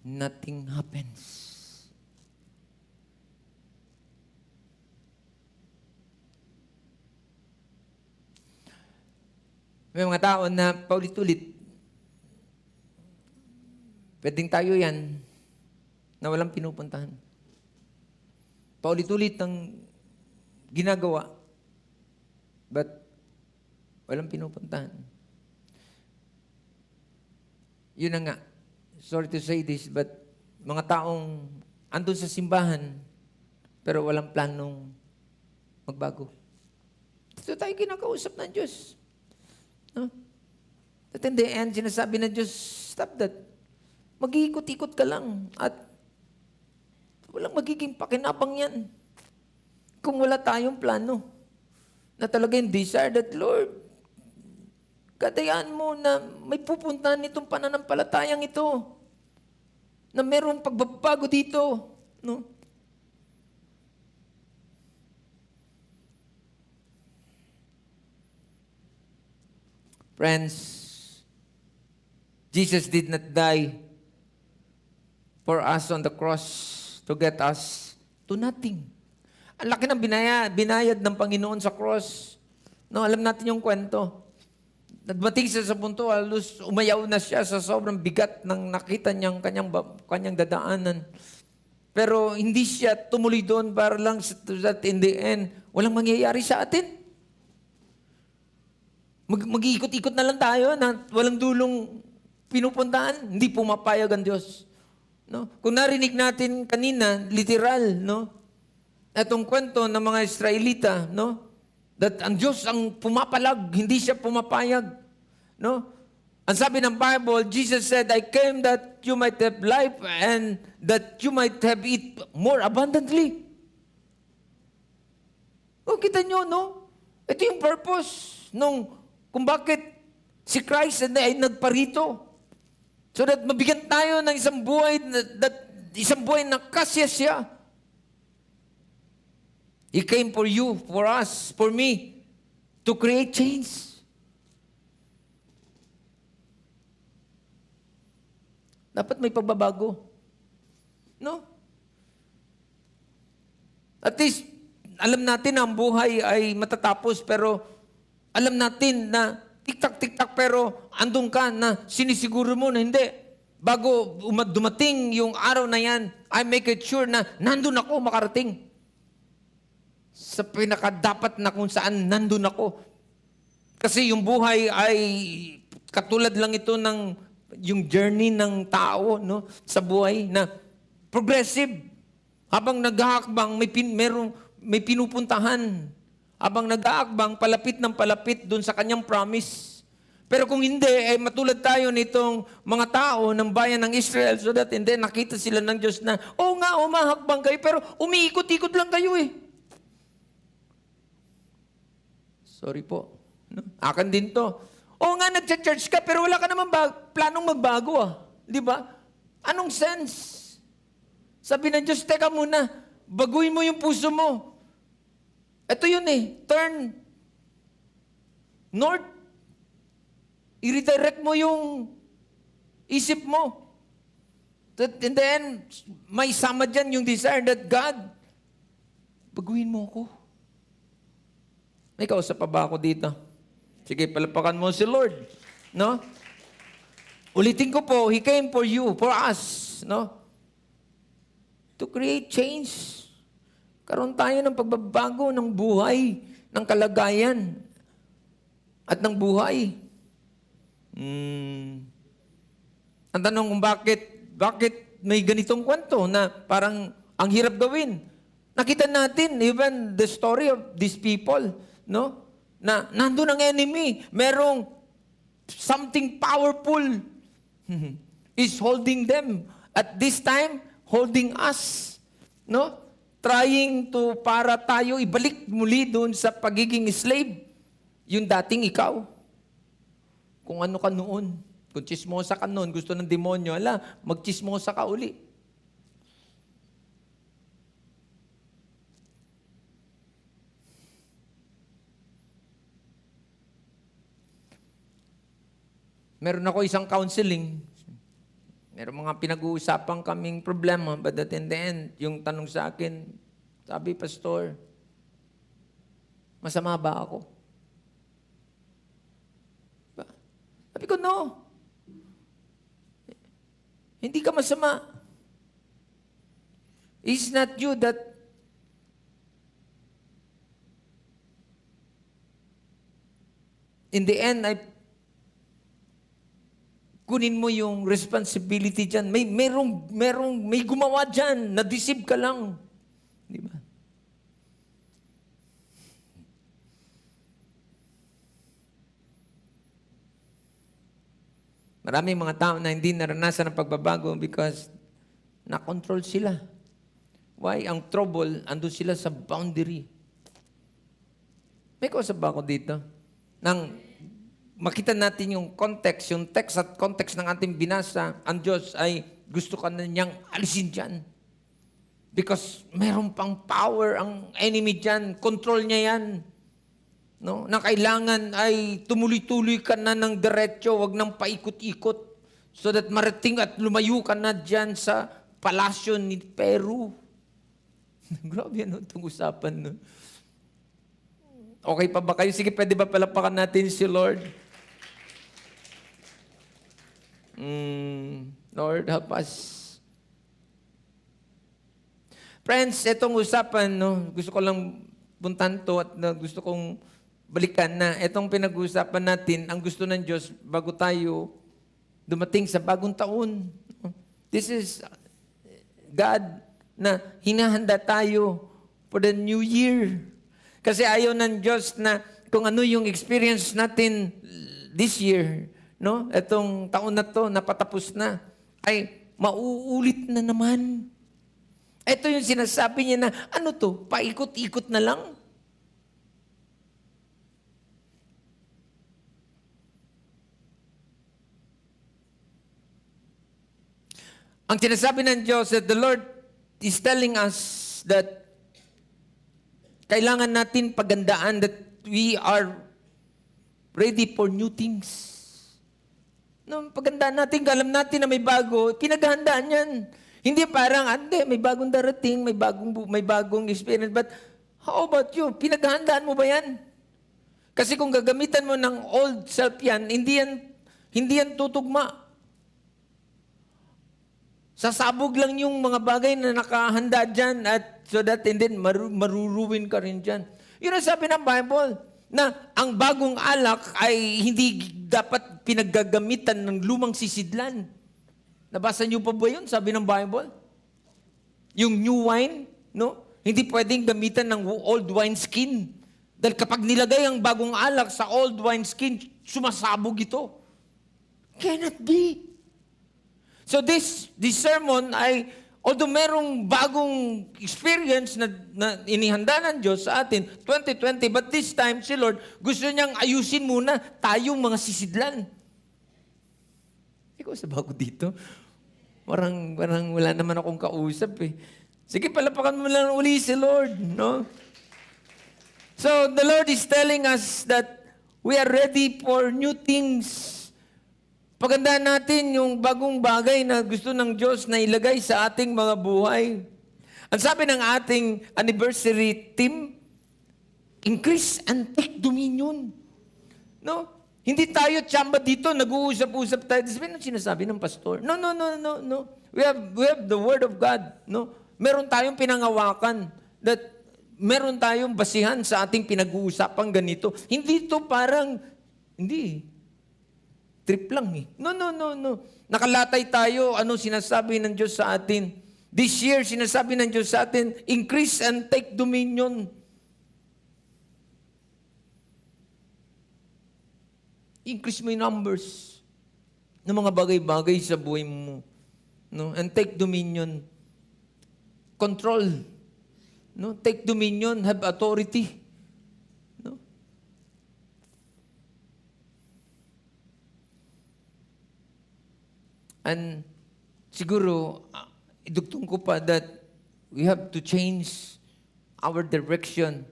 nothing happens. May mga tao na paulit-ulit, pwedeng tayo yan, na walang pinupuntahan. Paulit-ulit ang ginagawa, but walang pinupuntahan. Yun na nga, sorry to say this, but mga taong andun sa simbahan, pero walang planong magbago. Ito tayo kinakausap ng Diyos. No? At in the end, sinasabi ng Diyos, stop that. Mag-iikot-ikot ka lang at walang magiging pakinabang yan. Kung wala tayong plano na talaga yung desire that, Lord, kadayaan mo na may pupuntahan nitong pananampalatayang ito, na merong pagbabago dito. No? Friends, Jesus did not die for us on the cross to get us to nothing. Ang laki ng binayad ng Panginoon sa cross. No, alam natin yung kwento. Nagbating siya sa punto, halos umayaw na siya sa sobrang bigat ng nakita niyang kanyang dadaanan. Pero hindi siya tumuloy doon para lang so that in the end, walang mangyayari sa atin. Mag-iikot-ikot na lang tayo na walang dulong pinupuntahan, hindi pumapayag ang Diyos. No? Kung narinig natin kanina, literal, no? Itong kwento ng mga Israelita, no? That ang Diyos ang pumapalag, hindi siya pumapayag. No? Ang sabi ng Bible, Jesus said, I came that you might have life and that you might have it more abundantly. O, kita nyo, no? Ito yung purpose nung kung bakit si Christ ay nagparito. So that mabigyan tayo ng isang buhay na kasya siya. He came for you, for us, for me, to create change. Dapat may pagbabago. No? At least, alam natin na ang buhay ay matatapos, pero alam natin na tiktak-tiktak pero andun ka na sinisiguro mo na hindi. Bago dumating yung araw na yan, I make it sure na nandun ako makarating. Sa pinakadapat na kung saan nandun ako. Kasi yung buhay ay katulad lang ito ng yung journey ng tao, no, sa buhay na progressive. Habang naghahakbang, may pinupuntahan. Habang nag-aakbang, palapit ng palapit dun sa kanyang promise. Pero kung hindi, ay matulad tayo nitong mga tao ng bayan ng Israel so that hindi nakita sila ng Diyos na, umahakbang kayo, pero umiikot-ikot lang kayo eh. Sorry po. No? Akin din to. Nagcha-church ka, pero wala ka naman planong magbago ah. Di ba? Anong sense? Sabi ng Diyos, teka muna, baguhin mo yung puso mo. Ito yun eh, turn north. I-redirect mo yung isip mo. And then, may sama dyan yung desire that God, baguhin mo ako. May kausap pa ba ako dito? Sige, palapakan mo si Lord. No? Ulitin ko po, He came for you, for us. No? To create change. Karoon tayo ng pagbabago ng buhay, ng kalagayan, at ng buhay. Ang tanong kung bakit may ganitong kwento na parang ang hirap gawin. Nakita natin, even the story of these people, no? Na nandun ang enemy, merong something powerful is holding them. At this time, holding us. No? Trying to para tayo ibalik muli doon sa pagiging slave. Yung dating ikaw. Kung ano ka noon. Kung chismosa ka noon, gusto ng demonyo, magchismosa ka uli. meron ako isang counseling. Meron mga pinag-uusapan kaming problema, but at in the end, yung tanong sa akin, sabi, Pastor, masama ba ako? Sabi ko, no. Hindi ka masama. It's not you that in the end, kunin mo yung responsibility dyan. May gumawa dyan. Na-deceive ka lang. Di ba? Maraming mga tao na hindi naranasan ang pagbabago because na-control sila. Why? Ang trouble, andun sila sa boundary. May kausap ba ako dito? Nang makita natin yung context, yung text at context ng ating binasa, ang Diyos ay gusto ka na niyang alisin dyan. Because meron pang power ang enemy dyan. Control niya yan. No? Na kailangan ay tumuloy-tuloy ka na ng diretso, wag nang paikot-ikot. So that marating at lumayo ka na dyan sa palasyo ni Peru. Grabe ano itong usapan. No? Okay pa ba kayo? Sige, pwede ba palapakan natin si Lord? Lord, help us. Friends, itong usapan, no, gusto ko lang puntan to at gusto kong balikan na itong pinag-uusapan natin, ang gusto ng Diyos bago tayo dumating sa bagong taon. This is God na hinahanda tayo for the new year. Kasi ayaw ng Diyos na kung ano yung experience natin this year, no? Itong taon na to, napatapos na, ay mauulit na naman. Ito yung sinasabi niya na, ano to, paikot-ikot na lang? Ang sinasabi ng Diyos that the Lord is telling us that kailangan natin pagandaan that we are ready for new things. No, pagandaan natin, alam natin na may bago, pinaghandaan yan. Hindi parang, may bagong darating, may bagong experience. But how about you? Pinaghandaan mo ba yan? Kasi kung gagamitan mo ng old self yan, hindi yan tutugma. Sasabog lang yung mga bagay na nakahanda dyan at so that and then maruruwin ka rin dyan. Yun ang sabi ng Bible, na ang bagong alak ay hindi dapat pinaggagamitan ng lumang sisidlan. Nabasa niyo pa ba yun? Sabi ng Bible. Yung new wine, no? Hindi pwedeng gamitan ng old wine skin. Dahil kapag nilagay ang bagong alak sa old wine skin, sumasabog ito. Cannot be. So this sermon ay, although merong bagong experience na inihanda ng Diyos sa atin, 2020, but this time, si Lord, gusto niyang ayusin muna tayong mga sisidlan. Ikaw sa bago dito, parang wala naman akong kausap eh. Sige, palapakan mo lang uli si Lord, no? So the Lord is telling us that we are ready for new things. Pagandaan natin yung bagong bagay na gusto ng Diyos na ilagay sa ating mga buhay. Ang sabi ng ating anniversary theme, increase and take dominion. No? Hindi tayo tsamba dito, nag-uusap-usap tayo. Ano sinasabi ng pastor? No. We have the Word of God. No? Meron tayong pinangawakan that meron tayong basihan sa ating pinag-uusapang ganito. Hindi to parang, hindi. Trip lang eh. No. Nakalatay tayo, ano sinasabi ng Diyos sa atin. This year, sinasabi ng Diyos sa atin, increase and take dominion. Increase mo yung numbers ng mga bagay-bagay sa buhay mo. No? And take dominion. Control. No? Take dominion, have authority. And siguro, idugtong ko pa that we have to change our direction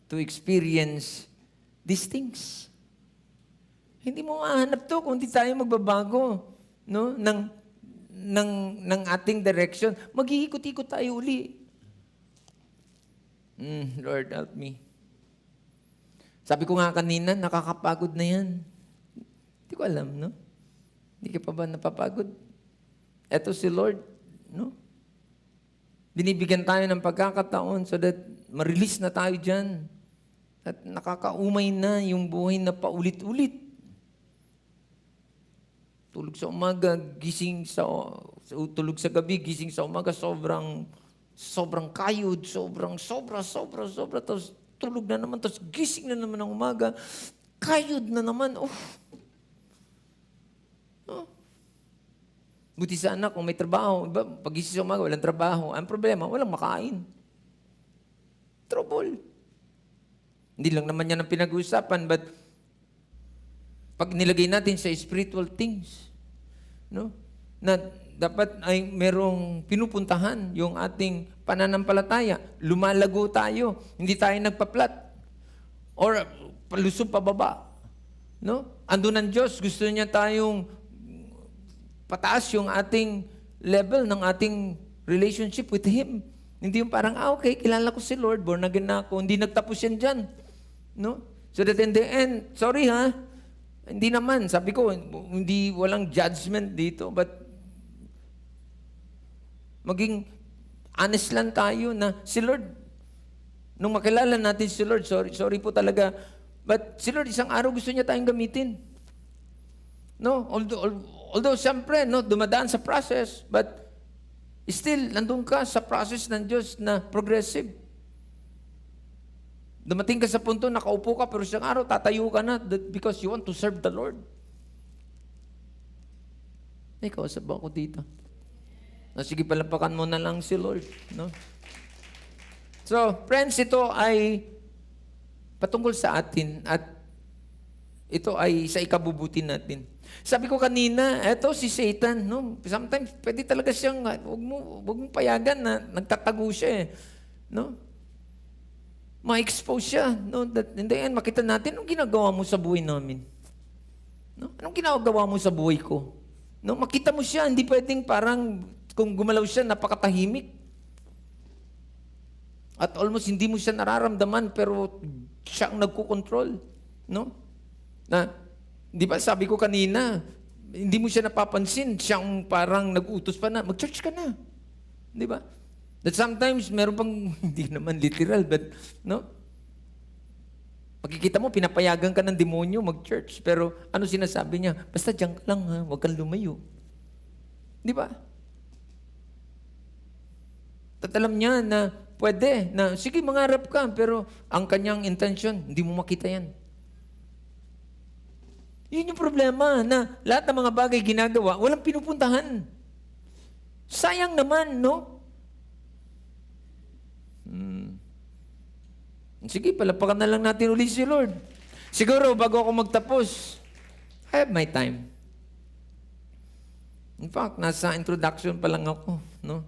to experience these things. Hindi mo mahanap to kung hindi tayo magbabago, no? Ng ating direction. Mag-iikot-ikot tayo uli. Lord, help me. Sabi ko nga kanina, nakakapagod na yan. Hindi ko alam, no? Hindi ka pa ba napapagod? Eto si Lord, no? Binibigyan tayo ng pagkakataon so that ma-release na tayo dyan. At nakakaumay na yung buhay na paulit-ulit. Tulog sa umaga, gising sa tulog sa gabi, gising sa umaga, sobrang kayod, sobra. Tapos tulog na naman, tapos gising na naman ng umaga, kayod na naman. Oh. Buti sana kung may trabaho. Iba, pag gising sa umaga, walang trabaho. Ang problema, walang makain. Trouble. Hindi lang naman yan ang pinag-uusapan, but pag nilagay natin sa spiritual things, no? Na dapat ay merong pinupuntahan yung ating pananampalataya. Lumalago tayo. Hindi tayo nagpa-flat. Or palusog pababa. No? Andun ang Diyos. Gusto niya tayong pataas yung ating level ng ating relationship with Him. Hindi yung parang, okay, kilala ko si Lord, born again na ako. Hindi nagtapos yan dyan. No? So that in the end, sorry ha, hindi naman. Sabi ko, hindi walang judgment dito, but maging honest lang tayo na si Lord, nung makilala natin si Lord, sorry po talaga, but si Lord isang araw gusto niya tayong gamitin. No? Although siyempre, no, dumadaan sa process, but still, nandun ka sa process ng Diyos na progressive. Dumating ka sa punto, nakaupo ka, pero isang araw, tatayo ka na because you want to serve the Lord. May kausap ba ako dito? Sige, palapakan mo na lang si Lord. No? So, friends, ito ay patungkol sa atin at ito ay sa ikabubuti natin. Sabi ko kanina, eto si Satan, no? Sometimes, pwede talaga siyang, wag mong payagan na nagtatago siya eh. No? Ma-expose siya. No? That in the end, makita natin, anong ginagawa mo sa buhay namin? No? Anong ginagawa mo sa buhay ko? No? Makita mo siya, hindi pwedeng parang, kung gumalaw siya, napakatahimik. At almost hindi mo siya nararamdaman, pero siya ang nagkukontrol. No? Na, di ba sabi ko kanina, hindi mo siya napapansin, siya ang parang nag-utos pa na, mag-church ka na. Di ba? That sometimes, meron pang, hindi naman literal, but, no? Pagkikita mo, pinapayagan ka ng demonyo mag-church. Pero, ano sinasabi niya? Basta diyan ka lang, ha? Huwag kang lumayo. Di ba? At alam niya na pwede, na sige, mangarap ka, pero ang kanyang intention, hindi mo makita yan. Yun yung problema, na lahat ng mga bagay ginagawa, walang pinupuntahan. Sayang naman, no? Sige, palapakan na lang natin uli si Lord. Siguro, bago ako magtapos, I have my time. In fact, nasa introduction pa lang ako. No?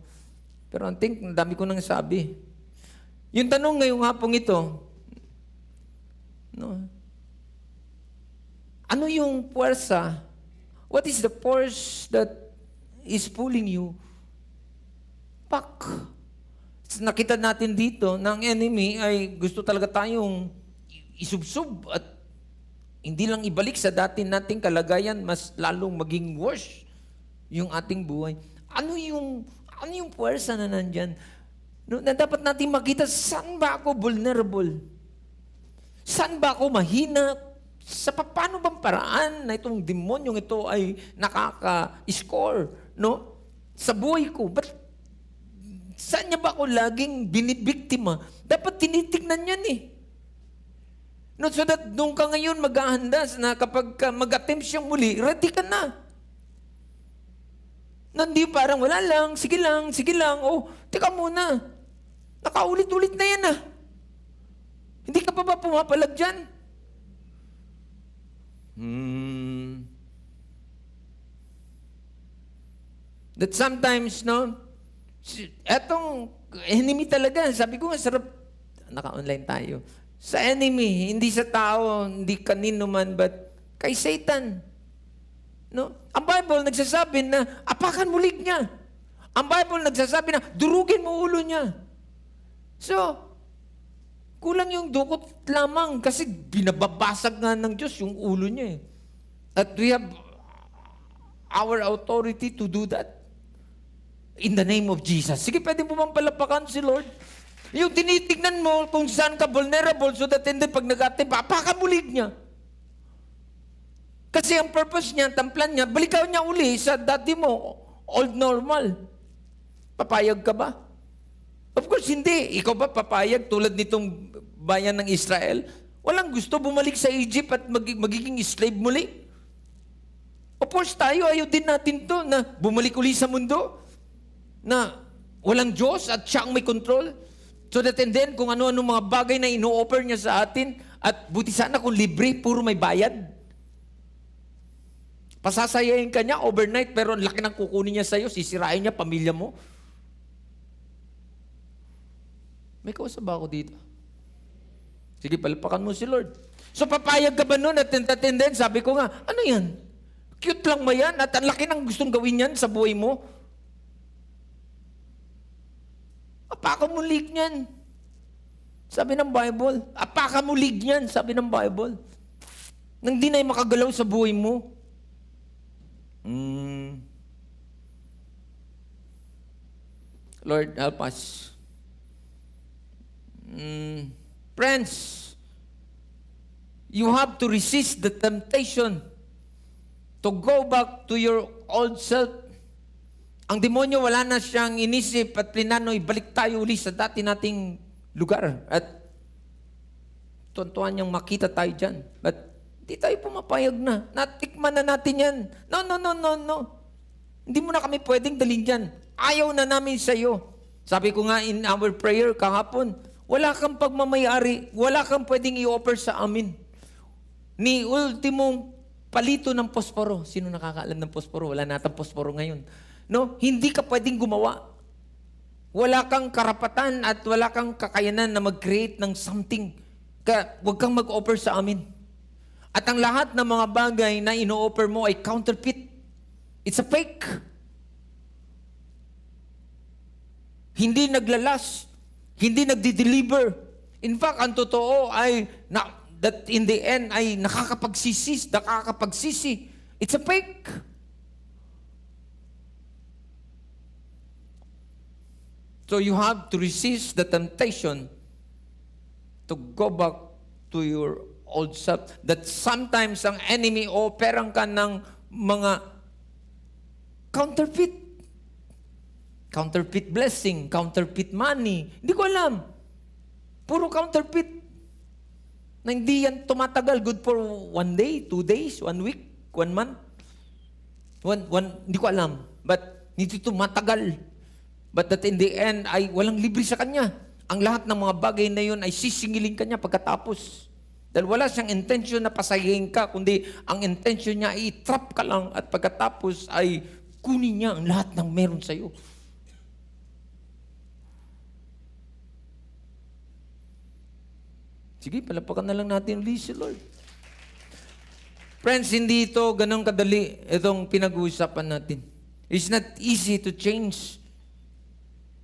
Pero I think, ang dami ko nang sabi. Yung tanong ngayong hapong ito, no? Ano yung puwersa? What is the force that is pulling you back? Nakita natin dito na ang enemy ay gusto talaga tayong isubsub at hindi lang ibalik sa dati nating kalagayan, mas lalong maging worse yung ating buhay. Ano yung puwersa na nandyan? No, na dapat natin makita, saan ba ako vulnerable? Saan ba ako mahina? Sa paano bang paraan na itong demonyong ito ay nakaka-score, no? Sa buhay ko. But saan niya ba ako laging binibiktima? Dapat tinitignan yan eh. No, so that nung ka ngayon maghahanda na kapag mag-attempt siyang muli, ready ka na. Hindi parang wala lang, sige lang, oh, teka muna. Nakaulit-ulit na yan ah. Hindi ka pa ba pumapalag dyan? That sometimes, no, etong enemy talaga, sabi ko nga, sarap, naka-online tayo. Sa enemy, hindi sa tao, hindi kanino man, but kay Satan. No? Ang Bible nagsasabi na apakan mo lig niya. Ang Bible nagsasabi na durugin mo ulo niya. So, kulang yung dukot lamang kasi binababasag nga ng Diyos yung ulo niya eh. At we have our authority to do that. In the name of Jesus. Sige, pwede mo bang palapakan si Lord? Yung tinitignan mo kung saan ka vulnerable so that hindi pag nag-atip, apakan mo lig niya. Kasi ang purpose niya, ang plan niya, balikan niya uli sa dati mo, old normal. Papayag ka ba? Of course, hindi. Ikaw ba papayag tulad nitong bayan ng Israel? Walang gusto bumalik sa Egypt at magiging slave muli. Of course, tayo, ayaw din natin to na bumalik uli sa mundo. Na walang Diyos at siya ang may control. So that and then, kung ano-ano mga bagay na ino-offer niya sa atin, at buti sana kung libre, puro may bayad. Pasasayahin ka niya overnight, pero ang laki ng kukunin niya sa'yo, sisirain niya pamilya mo. May kausap ba ako dito? Sige, palapakan mo si Lord. So papayag ka ba nun at then, sabi ko nga, ano yan? Cute lang ba yan? At ang laki ng gustong gawin yan sa buhay mo? Apakan mo lig niyan. Sabi ng Bible. Apakan mo lig niyan, sabi ng Bible. Nang di na makagalaw sa buhay mo. Lord, help us. Friends, you have to resist the temptation to go back to your old self. Ang demonyo wala na siyang inisip at plinano, ibalik tayo uli sa dati nating lugar. At tuntuan niyang makita tayo dyan. But hindi tayo pumapayag na. Natikman na natin yan. No. Hindi mo na kami pwedeng dalhin dyan. Ayaw na namin sa iyo. Sabi ko nga in our prayer kahapon, wala kang pagmamayari, wala kang pwedeng i-offer sa amin. Ni ultimong palito ng posporo. Sino nakakaalam ng posporo? Wala natang posporo ngayon. No? Hindi ka pwedeng gumawa. Wala kang karapatan at wala kang kakayanan na mag-create ng something. Kaya huwag kang mag-offer sa amin. At ang lahat ng mga bagay na ino-offer mo ay counterfeit. It's a fake. Hindi naglalas. Hindi nagdi-deliver. In fact, ang totoo ay that in the end ay nakakapagsisi. It's a fake. So you have to resist the temptation to go back to your old self. That sometimes ang enemy operang ka ng mga counterfeit. Counterfeit blessing, counterfeit money. Hindi ko alam. Puro counterfeit. Na hindi yan tumatagal. Good for 1 day, 2 days, 1 week, 1 month. Hindi ko alam. But hindi tumatagal. But that in the end ay walang libre sa kanya. Ang lahat ng mga bagay na yun ay sisingilin kanya pagkatapos. Dahil wala siyang intention na pasayahin ka, kundi ang intention niya ay i-trap ka lang at pagkatapos ay kunin niya ang lahat ng meron sa iyo. Sige, palapakan na lang natin ulit si Lord. Friends, hindi ito ganun kadali itong pinag-uusapan natin. It's not easy to change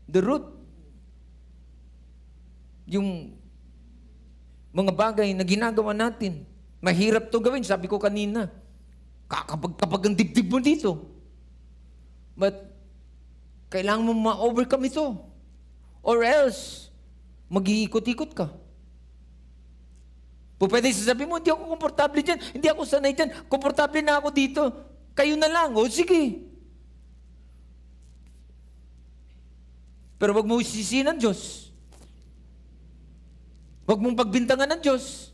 the root. Yung mga bagay na ginagawa natin. Mahirap to gawin, sabi ko kanina. Kapag ang dibdib mo dito. But, kailangan mo ma-overcome ito. Or else, mag-iikot-ikot ka. Pwede sasabihin mo, hindi ako komportable dyan, hindi ako sanay dyan, komportable na ako dito. Kayo na lang, o sige. Pero wag mo isisi ng Diyos. Wag mong pagbintangan ng Diyos.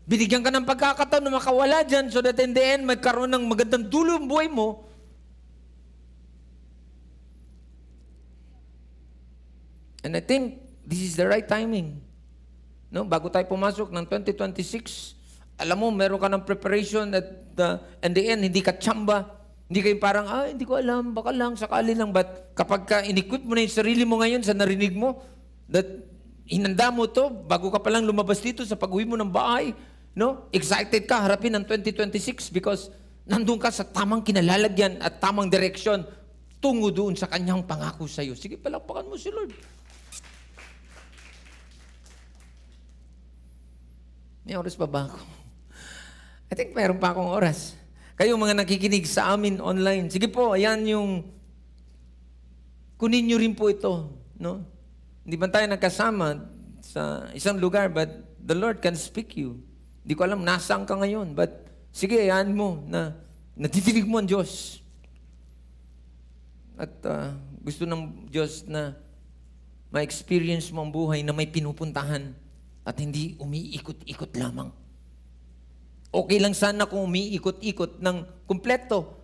Binigyan ka ng pagkakataon na makawala dyan so that in the end, magkaroon ng magandang dulo ang buhay mo. And I think this is the right timing. No, bago tayo pumasok ng 2026, alam mo, meron ka ng preparation at in the end, hindi ka tsamba. Hindi kayo parang, hindi ko alam, baka lang, sakali lang. But kapag ka in-equip mo na yung sarili mo ngayon sa narinig mo, that hinanda mo to, bago ka palang lumabas dito sa pag-uwi mo ng bahay, No? Excited ka harapin ang 2026 because nandun ka sa tamang kinalalagyan at tamang direksyon tungo doon sa kanyang pangako sa iyo. Sige, palakpakan mo si Lord. May oras pa ba ako? I think mayroon pa akong oras. Kayo mga nakikinig sa amin online, sige po, ayan yung kunin nyo rin po ito. No? Hindi ba tayo nagkasama sa isang lugar, but the Lord can speak you. Hindi ko alam nasaan ka ngayon, but sige, ayan mo na natidinig mo ang Diyos. At gusto ng Diyos na ma-experience mo ang buhay na may pinupuntahan at hindi umiikot-ikot lamang. Okay lang sana kung umiikot-ikot ng kumpleto.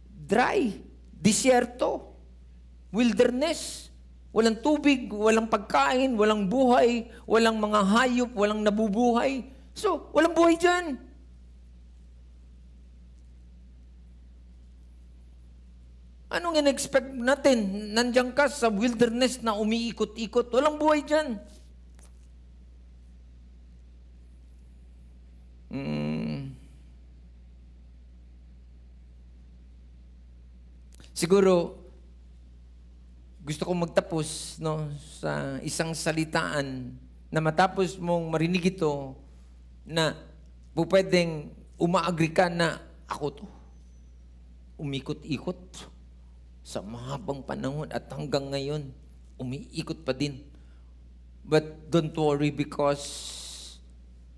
Dry, disyerto, wilderness, walang tubig, walang pagkain, walang buhay, walang mga hayop, walang nabubuhay. So, walang buhay dyan. Anong in-expect natin? Nandiyan ka sa wilderness na umiikot-ikot. Walang buhay dyan. Siguro, gusto kong magtapos no, sa isang salitaan na matapos mong marinig ito na pwedeng umaagri ka na ako to. Umikot-ikot sa mahabang panahon at hanggang ngayon, umiikot pa din. But don't worry because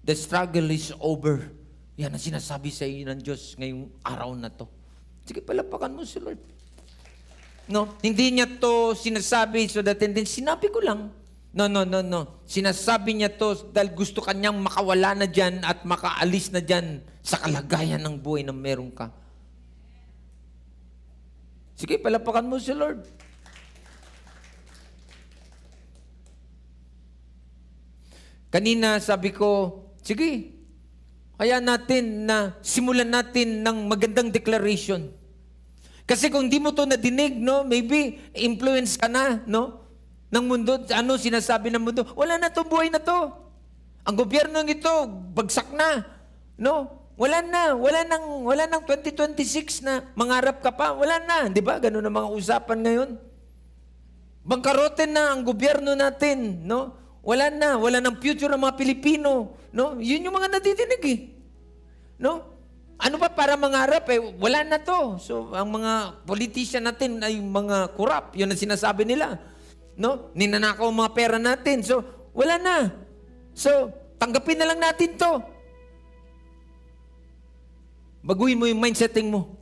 the struggle is over. Yan ang sinasabi sa iyo ng Diyos ngayong araw na to. Sige, palapakan mo si Lord. No, hindi niya to sinasabi so that hindi, sinabi ko lang. No. Sinasabi niya to dahil gusto kanyang makawala na dyan at makaalis na dyan sa kalagayan ng buhay na meron ka. Sige, palapakan mo si Lord. Kanina sabi ko, sige, kaya natin na simulan natin ng magandang declaration. Kasi kung di mo to nadinig, no, maybe influence ka na, no, ng mundo. Ano sinasabi ng mundo? Wala na to, buhay na to. Ang gobyerno ito, bagsak na, no? Wala nang 2026 na mangarap ka pa. Wala na, di ba? Ganun ang mga usapan ngayon. Bangkarote na ang gobyerno natin, no? Wala nang future ng mga Pilipino, no? Yun yung mga nadidinig eh. No? Ano pa para mangarap eh? Wala na to. So, ang mga politician natin ay mga corrupt. Yun ang sinasabi nila. No? Ninanakaw ang mga pera natin. So, wala na. So, tanggapin na lang natin to. Baguhin mo yung mindsetting mo.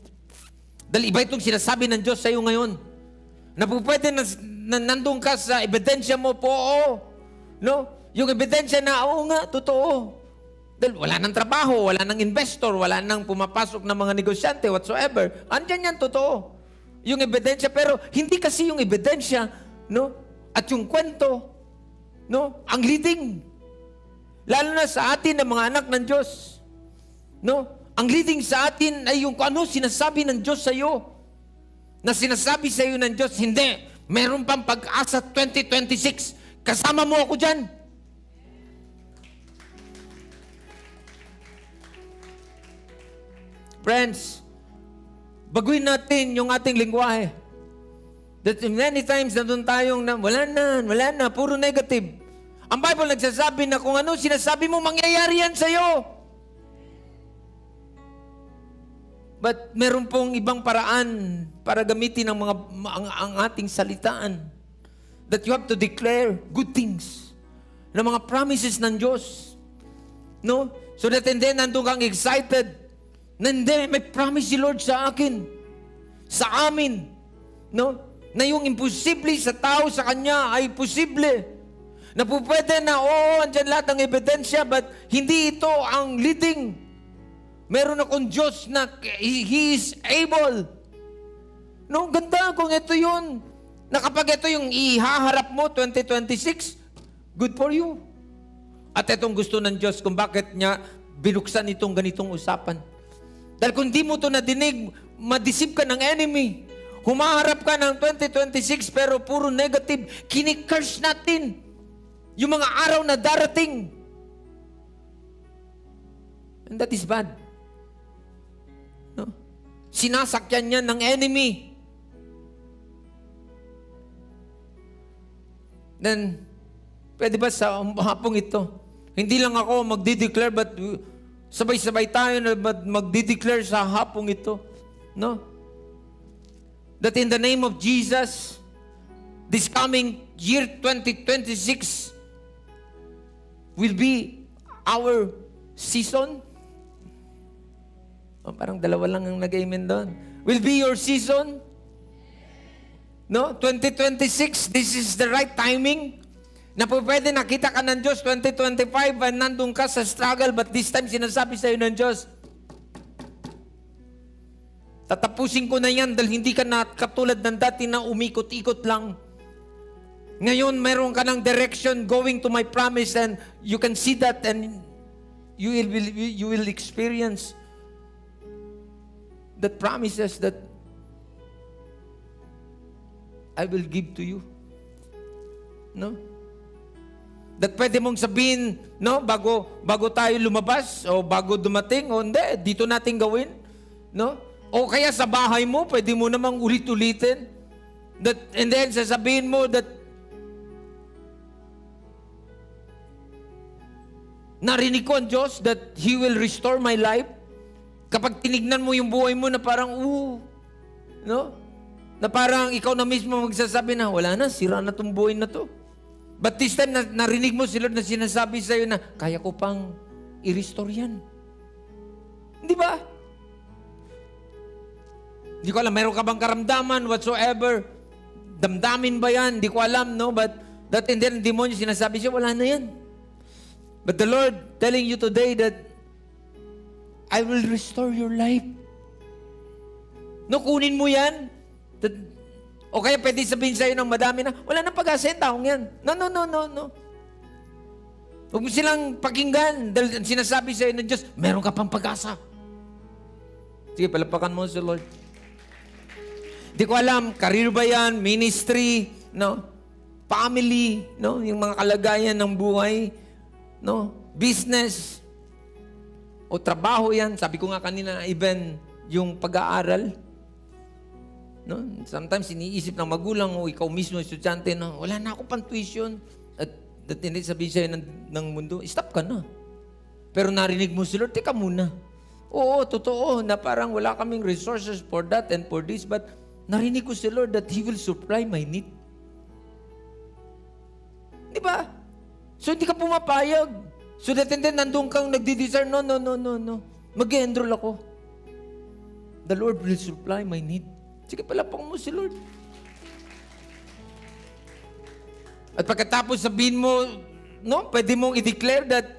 Dahil iba itong sinasabi ng Diyos sa iyo ngayon. Na po pwede na nandun ka sa ebidensya mo po, oo. No? Yung ebidensya na, oo nga, totoo. Dahil wala nang trabaho, wala nang investor, wala nang pumapasok ng mga negosyante, whatsoever. Andyan yan, totoo. Yung ebidensya, pero hindi kasi yung ebidensya, no? At yung kwento, no? Ang leading. Lalo na sa atin ng mga anak ng Diyos. No? Ang leading sa atin ay yung ano sinasabi ng Diyos sa iyo. Na sinasabi sa iyo ng Diyos, hindi, meron pang pag-asa 2026. Kasama mo ako dyan. Friends, baguhin natin yung ating lingwahe. That many times nandun tayong wala na, puro negative. Ang Bible nagsasabi na kung ano sinasabi mo, mangyayari yan sa'yo. But meron pong ibang paraan para gamitin ang ating salitaan. That you have to declare good things. Na mga promises ng Diyos. No? So that and then nandun kang excited. Hindi, may promise si Lord sa akin. Sa amin. No? Na yung imposible sa tao, sa Kanya, ay posible. Na po pwede na, oo, andyan lahat ng ebidensya, but hindi ito ang leading. Meron akong Diyos na He is able. No, ganda kung ito yun. Na kapag ito yung ihaharap mo, 2026, good for you. At itong gusto ng Diyos kung bakit niya binuksan itong ganitong usapan. Dahil kung di mo ito nadinig, madisip ka ng enemy. Humaharap ka ng 2026 pero puro negative. Kini-curse natin yung mga araw na darating. And that is bad. No? Sinasakyan niya ng enemy. Then, pwede ba sa hapong ito, hindi lang ako magdi-declare, but sabay-sabay tayo na magdi-declare sa hapong ito. No? That in the name of Jesus, this coming year 2026 will be our season. Oh, parang dalawa lang ang nag-amen doon. Will be your season. No? 2026, this is the right timing. Na po pwede nakita ka ng Diyos 2025 and nandun ka sa struggle, but this time sinasabi sa iyo ng Diyos, tatapusin ko na yan dahil hindi ka na katulad ng dati na umikot-ikot lang. Ngayon, meron ka ng direction going to my promise, and you can see that, and you will experience that promises that I will give to you. No? That pwede mong sabihin, no, bago tayo lumabas, o bago dumating, o hindi, dito natin gawin. No? O kaya sa bahay mo, pwede mo namang ulit-ulitin. That, and then sasabihin mo that narinig ko ang Diyos that He will restore my life. Kapag tinignan mo yung buhay mo na parang, no? Na parang ikaw na mismo magsasabi na, wala na, sira na itong buhay na to. But this time, narinig mo si Lord na sinasabi sa'yo na, kaya ko pang i-restore yan. Di ba? Hindi ko alam, meron ka bang karamdaman, whatsoever, damdamin ba yan? Hindi ko alam, no? But that and then, demonyo sinasabi siya, wala na yan. But the Lord telling you today that, I will restore your life. No, kunin mo yan. O kaya pwede sabihin sa'yo ng madami na, wala nang pag-asa yung taong yan. No. Huwag mo silang pakinggan dahil sinasabi sa'yo ng Diyos, meron ka pang pag-asa. Sige, palapakan mo sa Lord. Di ko alam, career ba yan, ministry, no? Family, no? Yung mga kalagayan ng buhay, no? Business, o trabaho yan. Sabi ko nga kanina, even yung pag-aaral. No? Sometimes iniisip ng magulang o ikaw mismo, estudyante, na wala na ako pang tuition. At hindi sabihin sa'yo ng mundo, stop ka na. Pero narinig mo si Lord, teka muna. Oo, totoo na parang wala kaming resources for that and for this, but narinig ko si Lord that He will supply my need. Di ba? So hindi ka pumapayag. So that and then nandun kang nagdi-desire, no. Mag-enroll ako. The Lord will supply my need. Sige, palapang mo si Lord. At pagkatapos sabihin mo, no, pwede mong i-declare that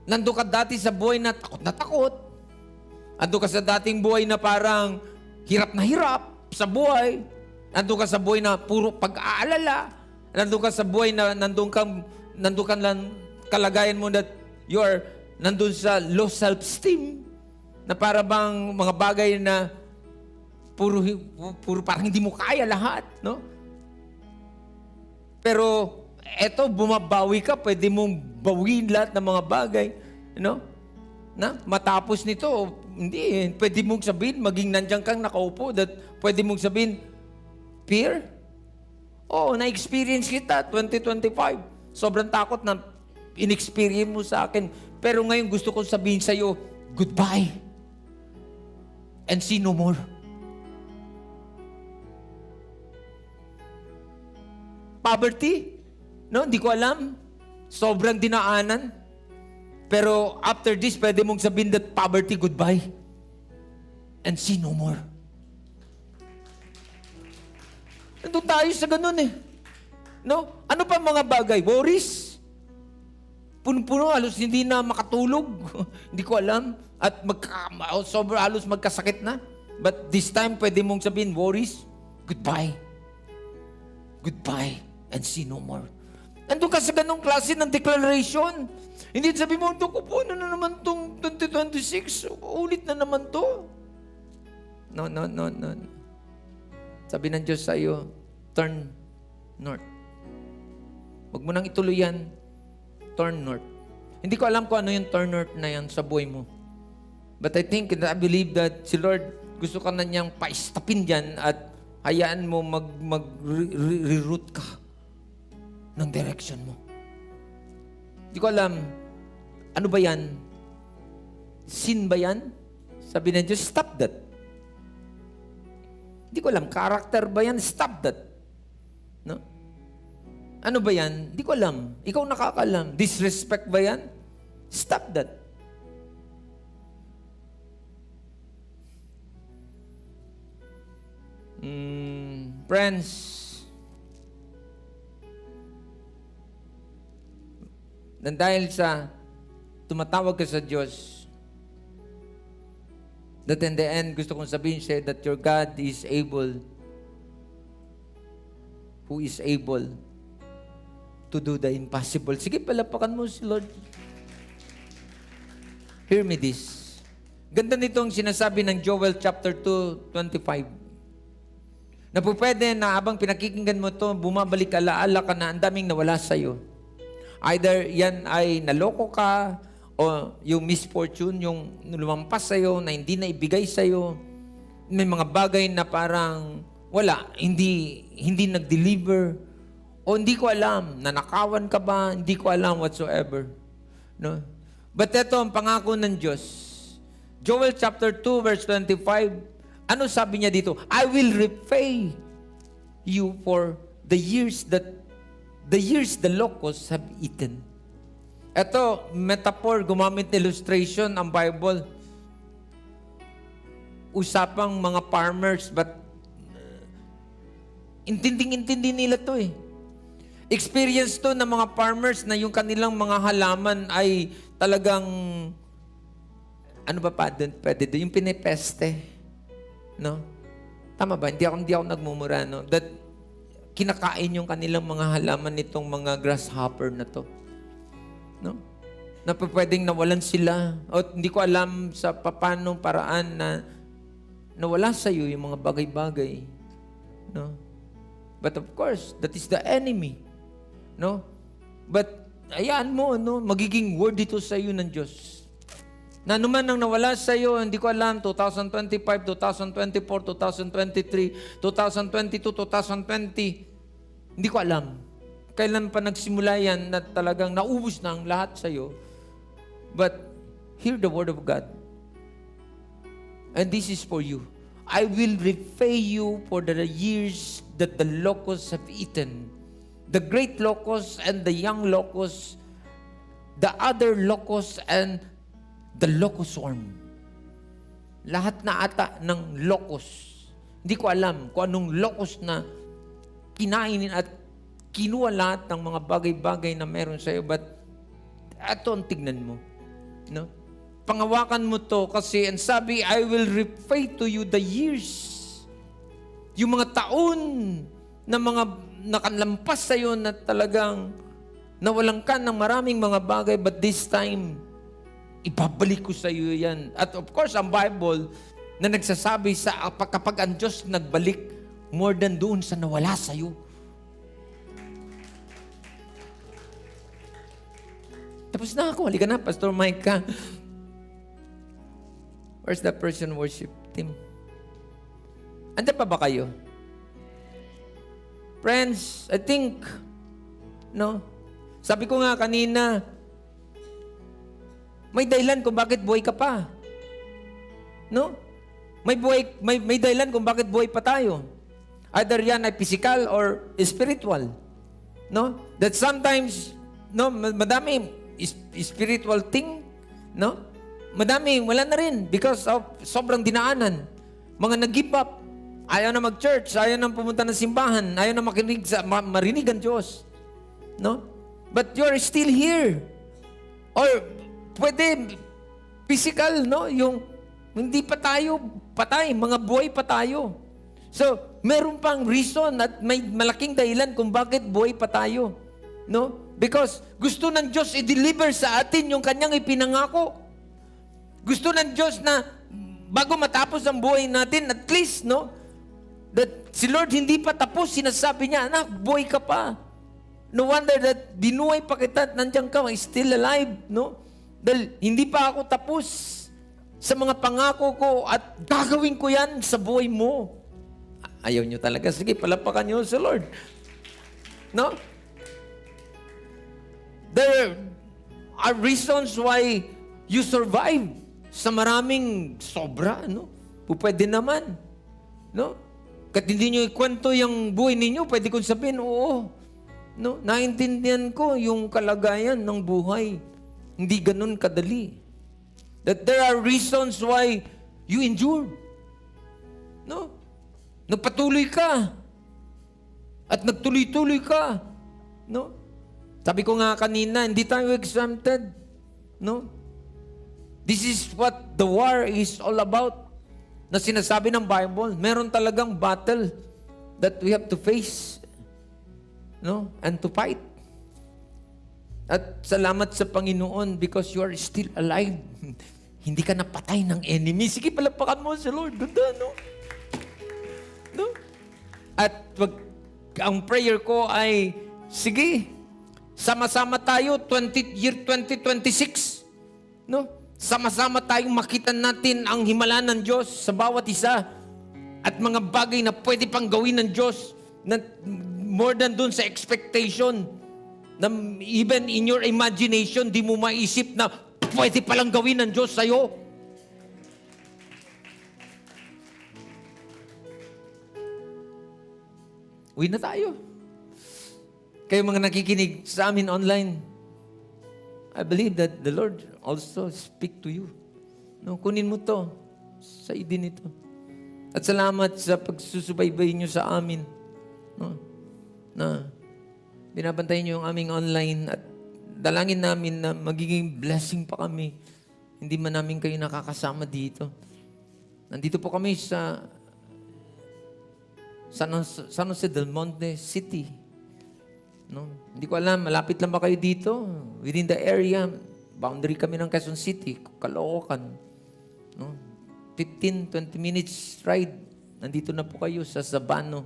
nandun ka dati sa buhay na takot. Nandun ka sa dating buhay na parang hirap na hirap sa buhay. Nandun ka sa buhay na puro pag-aalala. Nandun ka sa buhay na nandun ka lang kalagayan mo that you are nandun sa low self-esteem. Na para bang mga bagay na puro parang hindi mo kaya lahat, no? Pero eto, bumabawi ka, pwede mong bawiin lahat ng mga bagay, no? Na matapos nito, hindi, pwede mong sabihin, maging nandiyan kang nakaupo, that pwede mong sabihin, fear? Oo, na-experience kita, 2025. Sobrang takot na in-experience mo sa akin. Pero ngayon gusto ko sabihin sa'yo, goodbye. And see no more. Poverty? No, hindi ko alam. Sobrang dinaanan. Pero after this, pwede mong sabihin that poverty, goodbye. And see no more. Nandun tayo sa ganun eh. No? Ano pa mga bagay? Worries? Puno-puno, halos hindi na makatulog. Hindi ko alam. At sobrang halos magkasakit na. But this time, pwede mong sabihin, worries, goodbye. Goodbye and see no more. Nandun ka sa ganung klase ng declaration. Hindi sabi mo, po na naman itong 2026. Ulit na naman to. No. Sabi ng Diyos sa iyo, turn north. Huwag mo nang ituloy yan. Turn north. Hindi ko alam kung ano yung turner na yan sa buhay mo. But I think and I believe that si Lord gusto ka na niyang paistapin dyan at hayaan mo mag-reroute ka ng direction mo. Hindi ko alam, ano ba yan? Sin ba yan? Sabi na Diyos, stop that. Hindi ko alam, character ba yan? Stop that. No? Ano ba yan? Hindi ko alam. Ikaw nakakalam. Disrespect ba yan? Stop that. Friends, dahil sa tumatawag ka sa Diyos, that in the end, gusto kong sabihin siya that your God is able, who is able to do the impossible. Sige, palapakan mo si Lord. Hear me this. Ganda nitong sinasabi ng Joel chapter 2:25. Na po pwede na habang pinakikinggan mo to, bumabalik alaala ka na ang daming nawala sa'yo. Either yan ay naloko ka, o yung misfortune, yung lumampas sa'yo, na hindi na ibigay sa'yo. May mga bagay na parang wala, hindi nag-deliver. O hindi ko alam, nanakawan ka ba, hindi ko alam whatsoever. No? But ito ang pangako ng Diyos. Joel chapter 2 verse 25, ano sabi niya dito? I will repay you for the years the locusts have eaten. Ito, metaphor, gumamit illustration ang Bible. Usapang mga farmers, but intinding-intindi nila to eh. Experience to ng mga farmers na yung kanilang mga halaman ay talagang, ano ba pa doon? Pwede doon, yung pinipeste. No? Tama ba? Hindi ako nagmumura, no? That kinakain yung kanilang mga halaman nitong mga grasshopper na to. No? Na pwedeng nawalan sila. O hindi ko alam sa papanong paraan na nawala sa iyo yung mga bagay-bagay. No? But of course, that is the enemy. No? But ayaan mo, no? Magiging word ito sa iyo ng Diyos. Na naman ang nawala sa iyo, hindi ko alam, 2025, 2024, 2023, 2022, 2020, hindi ko alam. Kailan pa nagsimula yan na talagang naubos na ang lahat sa iyo. But, hear the word of God. And this is for you. I will repay you for the years that the locusts have eaten. The great locusts and the young locusts, the other locusts and the locust swarm. Lahat na ata ng locust. Hindi ko alam kung anong locust na kinainin at kinuha lahat ng mga bagay-bagay na meron sa iyo. But, ito ang tignan mo. No? Pangawakan mo to kasi, and sabi, I will repay to you the years. Yung mga taon na mga nakalampas sa iyo na talagang nawalan ka ng maraming mga bagay, but this time, ibabalik ko sa iyo yan. At of course, ang Bible na nagsasabi sa kapag ang Diyos nagbalik, more than doon sa nawala sa iyo. Tapos na ako. Halika na, Pastor Mike ka. Where's the person worship team? Andiyan pa ba kayo? Friends, I think, no? Sabi ko nga kanina, may dahilan kung bakit buhay ka pa. No? May dahilan kung bakit buhay pa tayo. Either yan ay physical or spiritual. No? That sometimes, no, madami spiritual thing, no? Madami, wala na rin because of sobrang dinaanan. Mga nag-give up. Ayaw na mag-church, ayaw na pumunta ng simbahan, ayaw na marinig ang Diyos. No? But you're still here. Or pwede physical, no? Yung hindi pa tayo patay, mga buhay pa tayo. So, meron pang reason at may malaking dahilan kung bakit buhay pa tayo. No? Because gusto ng Diyos i-deliver sa atin yung kanyang ipinangako. Gusto ng Diyos na bago matapos ang buhay natin, at least, no? That si Lord hindi pa tapos, sinasabi niya, anak, buhay ka pa. No wonder that binuhay pa kita at nandiyan ka, still alive, no? Dahil hindi pa ako tapos sa mga pangako ko at gagawin ko yan sa buhay mo. Ayaw nyo talaga. Sige, palapakan nyo sa Lord. No? There are reasons why you survive sa maraming sobra, no? Pwede naman, no? Kahit hindi nyo ikwento yung buhay ninyo, pwede kong sabihin, oo, no? Naintindihan ko yung kalagayan ng buhay. Hindi ganun kadali. That there are reasons why you endured. No? Nagpatuloy ka. At nagtuloy-tuloy ka. No? Sabi ko nga kanina, hindi tayo exempted. No? This is what the war is all about. Na sinasabi ng Bible, meron talagang battle that we have to face, no, and to fight. At salamat sa Panginoon because you are still alive. Hindi ka napatay ng enemy. Sige, palapakan mo sa Lord. Ganda, no? No? At ang prayer ko ay, sige, sama-sama tayo, year 2026, no? Sama-sama tayong makita natin ang himala ng Diyos sa bawat isa at mga bagay na pwede pang gawin ng Diyos na more than dun sa expectation na even in your imagination, di mo maisip na pwede palang gawin ng Diyos sa'yo. Uwi na tayo. Kayo mga nakikinig sa amin online, I believe that the Lord also speak to you. No, kunin mo to sa idin ito. At salamat sa pagsusubaybay niyo sa amin. No, na binabantayan niyo yung aming online at dalangin namin na magiging blessing pa kami. Hindi man namin kayo nakakasama dito. Nandito po kami sa San Jose del Monte City. No? Hindi ko alam, malapit lang ba kayo dito? Within the area, boundary kami ng Quezon City, Caloocan. No? 15-20 minutes ride, nandito na po kayo sa Sabano,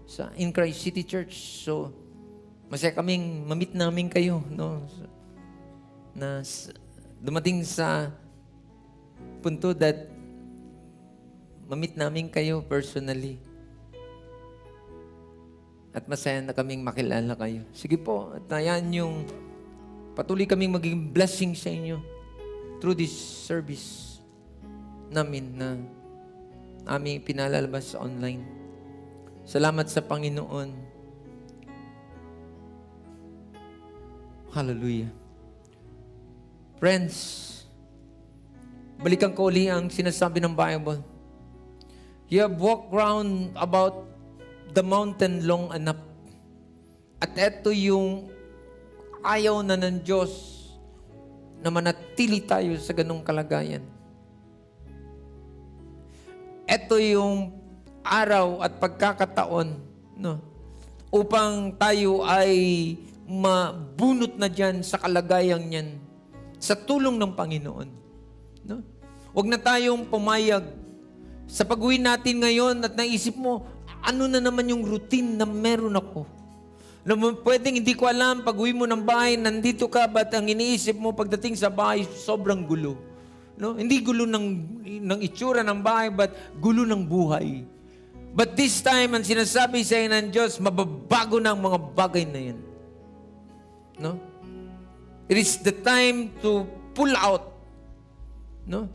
sa In Christ City Church. So, masaya kaming mamit namin kayo. No? Na dumating sa punto that mamit namin kayo personally. At masaya na kaming makilala kayo. Sige po, at ayan yung patuloy kaming maging blessing sa inyo through this service namin na aming pinalalabas online. Salamat sa Panginoon. Hallelujah. Friends, balikan ko uli ang sinasabi ng Bible. You have walked round about the mountain long enough. At ito yung ayaw na ng Diyos na manatili tayo sa ganong kalagayan. Ito yung araw at pagkakataon, no, upang tayo ay mabunot na dyan sa kalagayang yan sa tulong ng Panginoon. No? Huwag na tayong pumayag sa pag-uwi natin ngayon at naisip mo, ano na naman yung routine na meron ako? Na pwedeng hindi ko alam, pag-uwi mo ng bahay, nandito ka, ba't ang iniisip mo pagdating sa bahay, sobrang gulo. No? Hindi gulo ng itsura ng bahay, but gulo ng buhay. But this time, ang sinasabi sa iyo ng Diyos, mababago na ang mga bagay na yan. No? It is the time to pull out. No?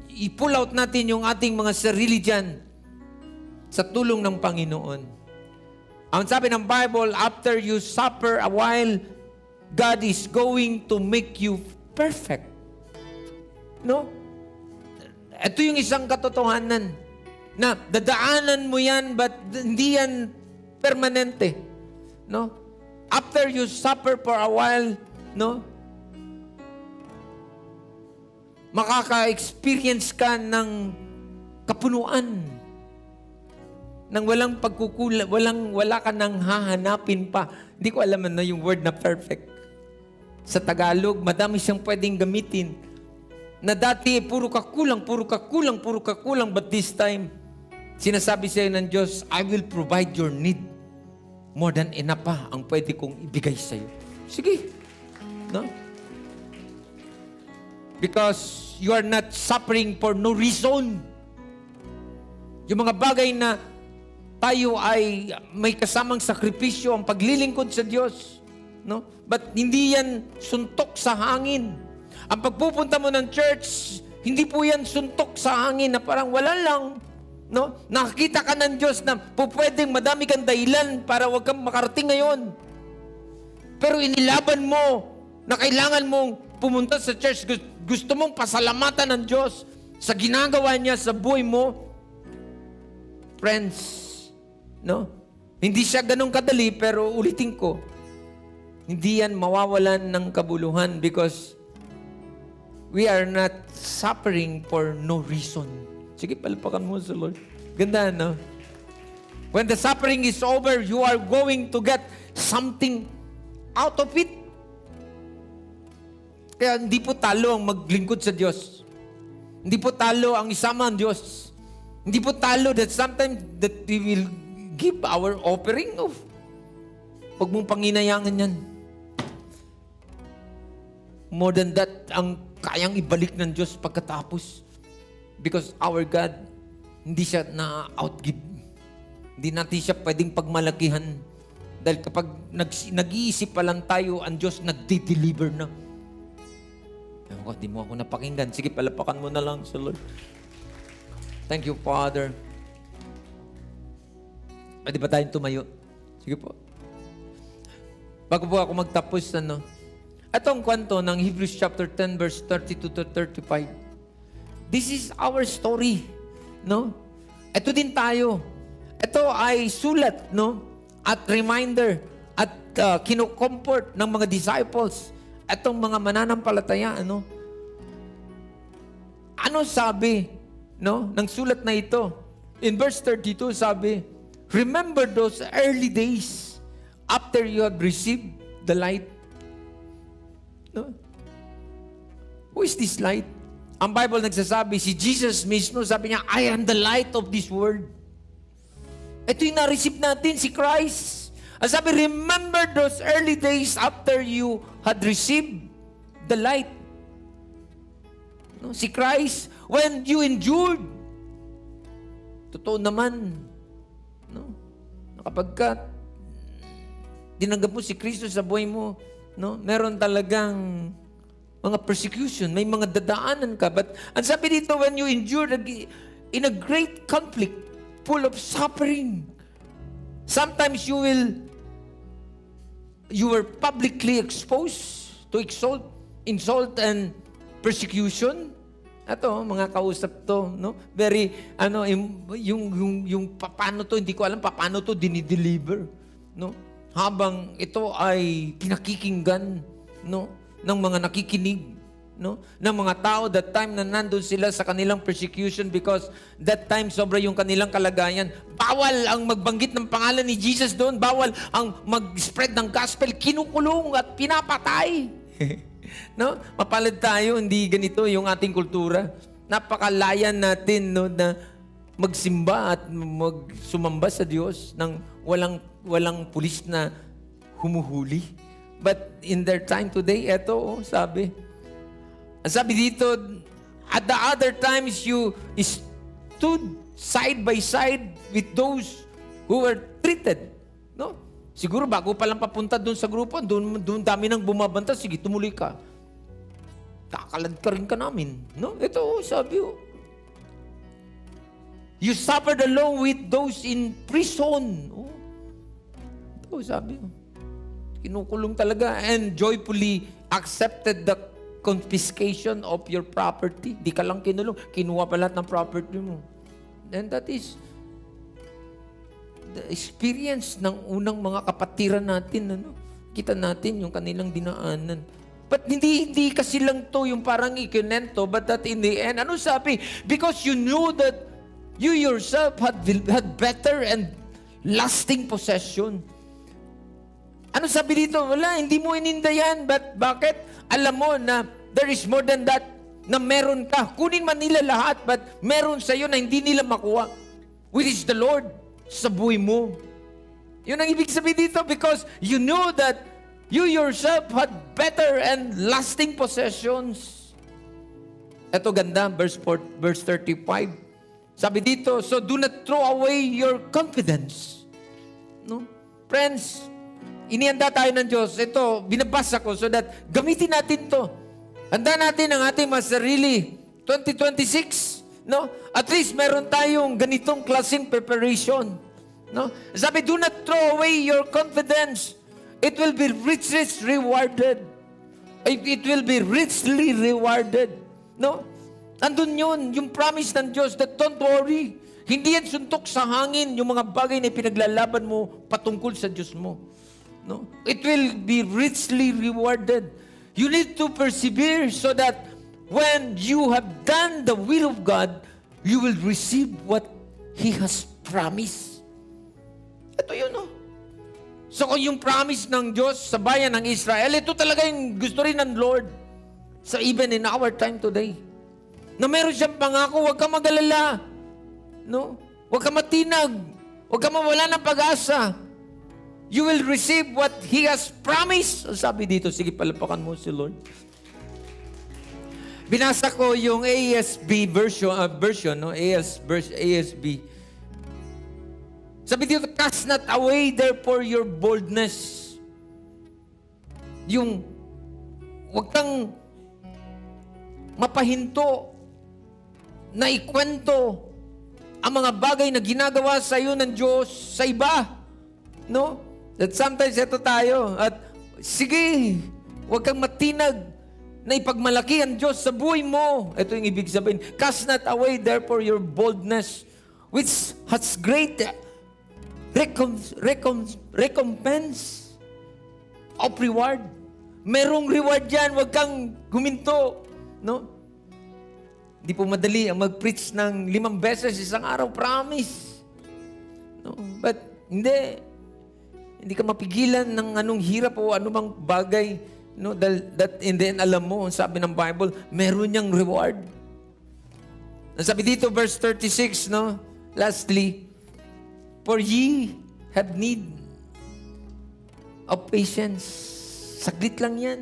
I-pull out natin yung ating mga sarili dyan sa tulong ng Panginoon. Ang sabi ng Bible, after you suffer a while, God is going to make you perfect. No? Ito yung isang katotohanan na dadaanan mo yan but hindi yan permanente. No? After you suffer for a while, no? Makaka-experience ka ng kapunuan. Nang walang pagkukulang, wala ka nang hahanapin pa. Hindi ko alam na yung word na perfect. Sa Tagalog, madami siyang pwedeng gamitin. Na dati, puro ka kulang. But this time, sinasabi sa'yo ng Diyos, I will provide your need. more than enough pa ang pwede kong ibigay sa'yo. Sige. No? Because you are not suffering for no reason. Yung mga bagay na tayo ay may kasamang sakripisyo, ang paglilingkod sa Diyos. No? But hindi yan suntok sa hangin. Ang pagpupunta mo ng church, hindi po yan suntok sa hangin na parang wala lang. No? Nakakita ka ng Diyos na pwedeng madami kang dahilan para wag kang makarating ngayon. Pero inilaban mo na kailangan mong pumunta sa church. Gusto mong pasalamatan ng Diyos sa ginagawa niya sa buhay mo. Friends, no? Hindi siya ganun kadali, pero ulitin ko, hindi yan mawawalan ng kabuluhan because we are not suffering for no reason. Sige, palpakan mo sa Lord. Ganda, no? When the suffering is over, you are going to get something out of it. Kaya hindi po talo ang maglingkod sa Diyos. Hindi po talo ang isama ang Diyos. Hindi po talo that sometimes that we will give our offering of. Huwag mong panginayangan yan. More than that, ang kayang ibalik ng Diyos pagkatapos. Because our God, hindi siya na-outgive. Hindi natin siya pwedeng pagmalakihan. Dahil kapag nag-iisip pa lang tayo, ang Diyos nagde-deliver na. Di mo ako napakinggan. Sige, palapakan mo na lang sa Lord. Thank you, Father. Pwede ba tayong tumayo? Sige po. Bago po ako magtapos, itong kwento ng Hebrews chapter 10, verse 32 to 35. This is our story, no? Ito din tayo. Ito ay sulat, no? At reminder at kino-comfort ng mga disciples. Itong mga mananampalataya, ano? Ano sabi, no, ng sulat na ito? In verse 32 sabi, remember those early days after you have received the light. No? Who is this light? Ang Bible nagsasabi, si Jesus mismo, sabi niya, I am the light of this world. Ito yung na-receive natin, si Christ. Ang sabi, remember those early days after you had received the light. No? Si Christ, when you endured, totoo naman, no? Kapag ka dinanggap mo si Kristo sa buhay mo, no? Meron talagang mga persecution, may mga dadaanan ka. But ang sabi dito, when you endure in a great conflict, full of suffering, sometimes you were publicly exposed to insult and persecution. Ito, mga kausap to, no? Very, yung paano to, hindi ko alam paano to dinideliver, no? Habang ito ay pinakikinggan, no? Ng mga nakikinig, no? Ng mga tao that time na nandun sila sa kanilang persecution because that time sobra yung kanilang kalagayan. Bawal ang magbanggit ng pangalan ni Jesus doon. Bawal ang mag-spread ng gospel. Kinukulong at pinapatay. No? Mapalad tayo, hindi ganito yung ating kultura. Napakalayan natin, no, na magsimba at magsumamba sa Diyos nang walang pulis na humuhuli. But in their time today, eto, sabi dito, at the other times you stood side by side with those who were treated. No? Siguro bago pa lang papunta doon sa grupo, doon dami nang bumabanta, sige, tumuloy ka. Kakalad ka rin ka namin. No? Ito, sabi, you suffered along with those in prison. Oh. Ito, sabi, kinukulong talaga and joyfully accepted the confiscation of your property. Di ka lang kinulong, kinuha pa lahat ng property mo. And that is the experience ng unang mga kapatiran natin. Ano? Kita natin yung kanilang dinaanan. But hindi kasi lang to yung parang ikinento, but that in the end, ano sabi? Because you knew that you yourself had better and lasting possession. Ano sabi dito? Wala, hindi mo inindayan. But bakit? Alam mo na there is more than that, na meron ka. Kunin man nila lahat, but meron sa'yo na hindi nila makuha. Which is the Lord sa buhay mo. Yun ang ibig sabihin dito, because you knew that you yourself had better and lasting possessions. Ito ganda, verse 35. Sabi dito, so do not throw away your confidence. No? Friends, inianda tayo ng Diyos. Ito, binabasa ko so that gamitin natin to. Handa natin ang ating mga sarili. 2026, no? At least meron tayong ganitong klaseng preparation. No? Sabi, do not throw away your confidence. It will be richly rewarded. It will be richly rewarded. No? Andun yun, yung promise ng Diyos that don't worry. Hindi yan suntok sa hangin, yung mga bagay na pinaglalaban mo patungkol sa Diyos mo. No? It will be richly rewarded. You need to persevere so that when you have done the will of God, you will receive what He has promised. Ito yun, no? So kung yung promise ng Diyos sa bayan ng Israel, ito talaga yung gusto rin ng Lord sa even in our time today. Na meron siyang pangako, huwag ka mag-alala. No? Huwag ka matinag. Huwag ka mawala ng pag-asa. You will receive what He has promised. Sabi dito, sige, palapakan mo si Lord. Binasa ko yung ASB version, no? ASB. Sabi dito, cast not away therefore your boldness. Yung, huwag kang mapahinto na ikwento ang mga bagay na ginagawa sa iyo ng Diyos sa iba. No? That sometimes ito tayo. At sige, huwag kang matinag na ipagmalaki ang Diyos sa buhay mo. Ito yung ibig sabihin. Cast not away therefore your boldness, which has great recompense of reward. Merong reward yan. Huwag kang huminto. No? Hindi po madali ang mag-preach ng 5 beses isang araw. Promise. No? But hindi ka mapigilan ng anong hirap o anumang bagay. No? That in the end, alam mo, sabi ng Bible, meron niyang reward. Sabi dito, verse 36, no? Lastly, for ye have need of patience. Saglit lang yan.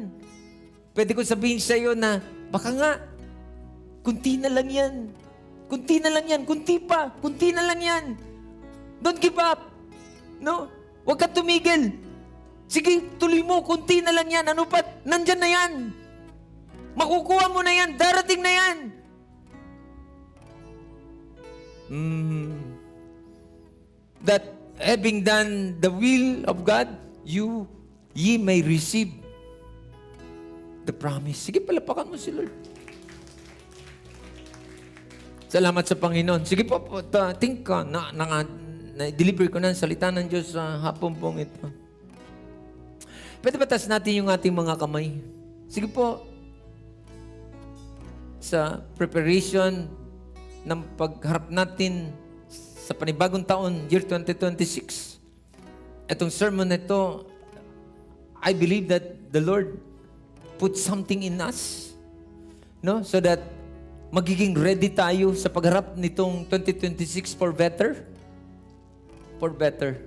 Pwede ko sabihin sa iyo na, baka nga, kunti na lang yan. Kunti na lang yan. Kunti pa. Kunti na lang yan. Don't give up. No? Huwag ka tumigil. Sige, tuloy mo. Kunti na lang yan. Ano pa? Nandyan na yan. Makukuha mo na yan. Darating na yan. That having done the will of God, ye may receive the promise. Sige, palapakan mo si Lord. Salamat sa Panginoon. Sige po, think ka, na-deliver ko na ang salita ng Diyos sa hapon pong ito. Pwede ba tas natin yung ating mga kamay? Sige po, sa preparation ng pagharap natin sa panibagong taon, year 2026, itong sermon na ito, I believe that the Lord put something in us, no? So that magiging ready tayo sa pagharap nitong 2026 for better. For better.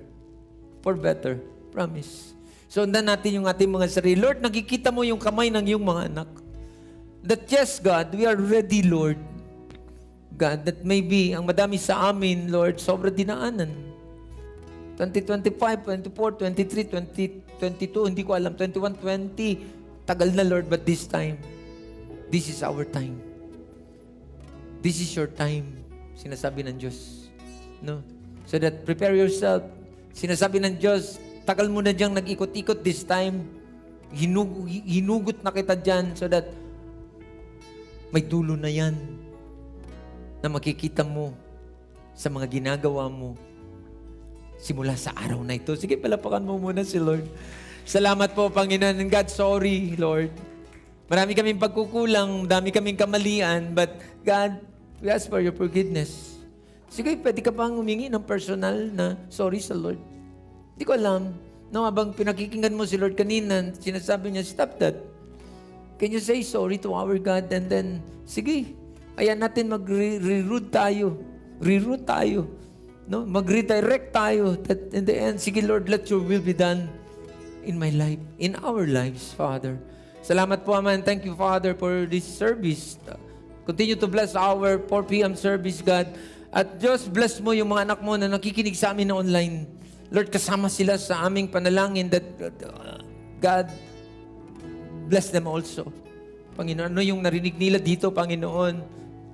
For better. Promise. So, undan natin yung ating mga sarili. Lord, nakikita mo yung kamay ng iyong mga anak. That yes, God, we are ready, Lord. God, that maybe ang madami sa amin, Lord, sobra dinaanan. 2025, 24, 23, 2022, hindi ko alam. 21, 20, tagal na, Lord, but this time, this is our time. This is your time, sinasabi ng Diyos. No? So that prepare yourself. Sinasabi ng Diyos, tagal mo na diyang nag-ikot-ikot this time. Hinugot na kita dyan so that may dulo na yan na makikita mo sa mga ginagawa mo simula sa araw na ito. Sige, palapakan mo muna si Lord. Salamat po, Panginoon. And God, sorry, Lord. Marami kaming pagkukulang, dami kaming kamalian, but God, we ask for your forgiveness. Sige, pwede ka bang humingi ng personal na sorry sa Lord? Hindi ko alam. No, habang pinakikinggan mo si Lord kanina, sinasabi niya, stop that. Can you say sorry to our God? And then, sige, ayan natin mag-reroute tayo. Reroute tayo. No? Mag-redirect tayo that in the end, sige Lord, let your will be done in my life, in our lives, Father. Salamat po, Ama, and thank you, Father, for this service. Continue to bless our 4 p.m. service, God. At Diyos, bless mo yung mga anak mo na nakikinig sa amin na online. Lord, kasama sila sa aming panalangin that God, bless them also. Panginoon, ano yung narinig nila dito, Panginoon,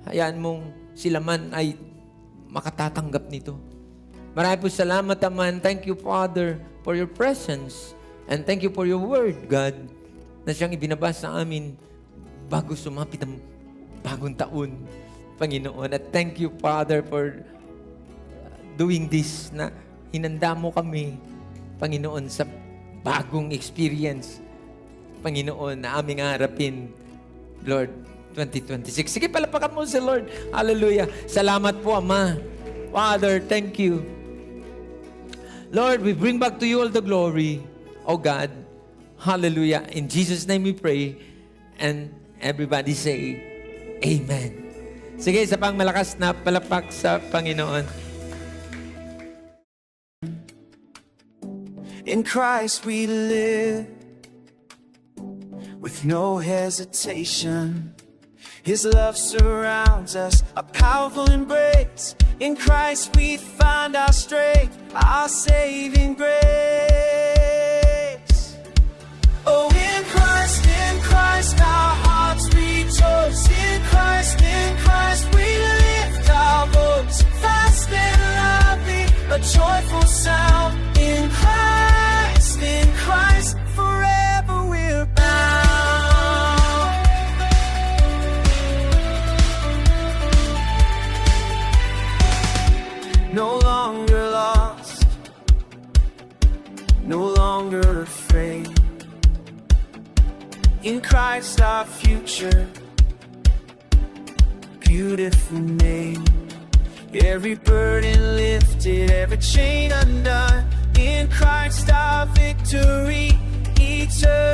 hayaan mong sila man ay makatatanggap nito. Marami po salamat, Ama, and thank you, Father, for your presence. And thank you for your word, God, na siyang ibinabasa sa amin bago sumapit ang bagong taon, Panginoon. At thank you, Father, for doing this, na hinanda mo kami, Panginoon, sa bagong experience, Panginoon, na aming harapin, Lord, 2026. Sige, palapakan mo si Lord. Hallelujah. Salamat po, Ama. Father, thank you. Lord, we bring back to you all the glory, oh God. Hallelujah. In Jesus' name we pray. And everybody say, Amen. Sige, isa pang malakas na palapak sa Panginoon. In Christ we live with no hesitation. His love surrounds us, a powerful embrace. In Christ we find our strength, our saving grace. Oh, in Christ our hearts rejoice. In Christ we lift our voice. Fast and lovely, a joyful sound. In Christ, forever we're bound. No longer lost, no longer afraid. In Christ our future, beautifully made. Every burden lifted, every chain undone. In Christ our victory, eternal.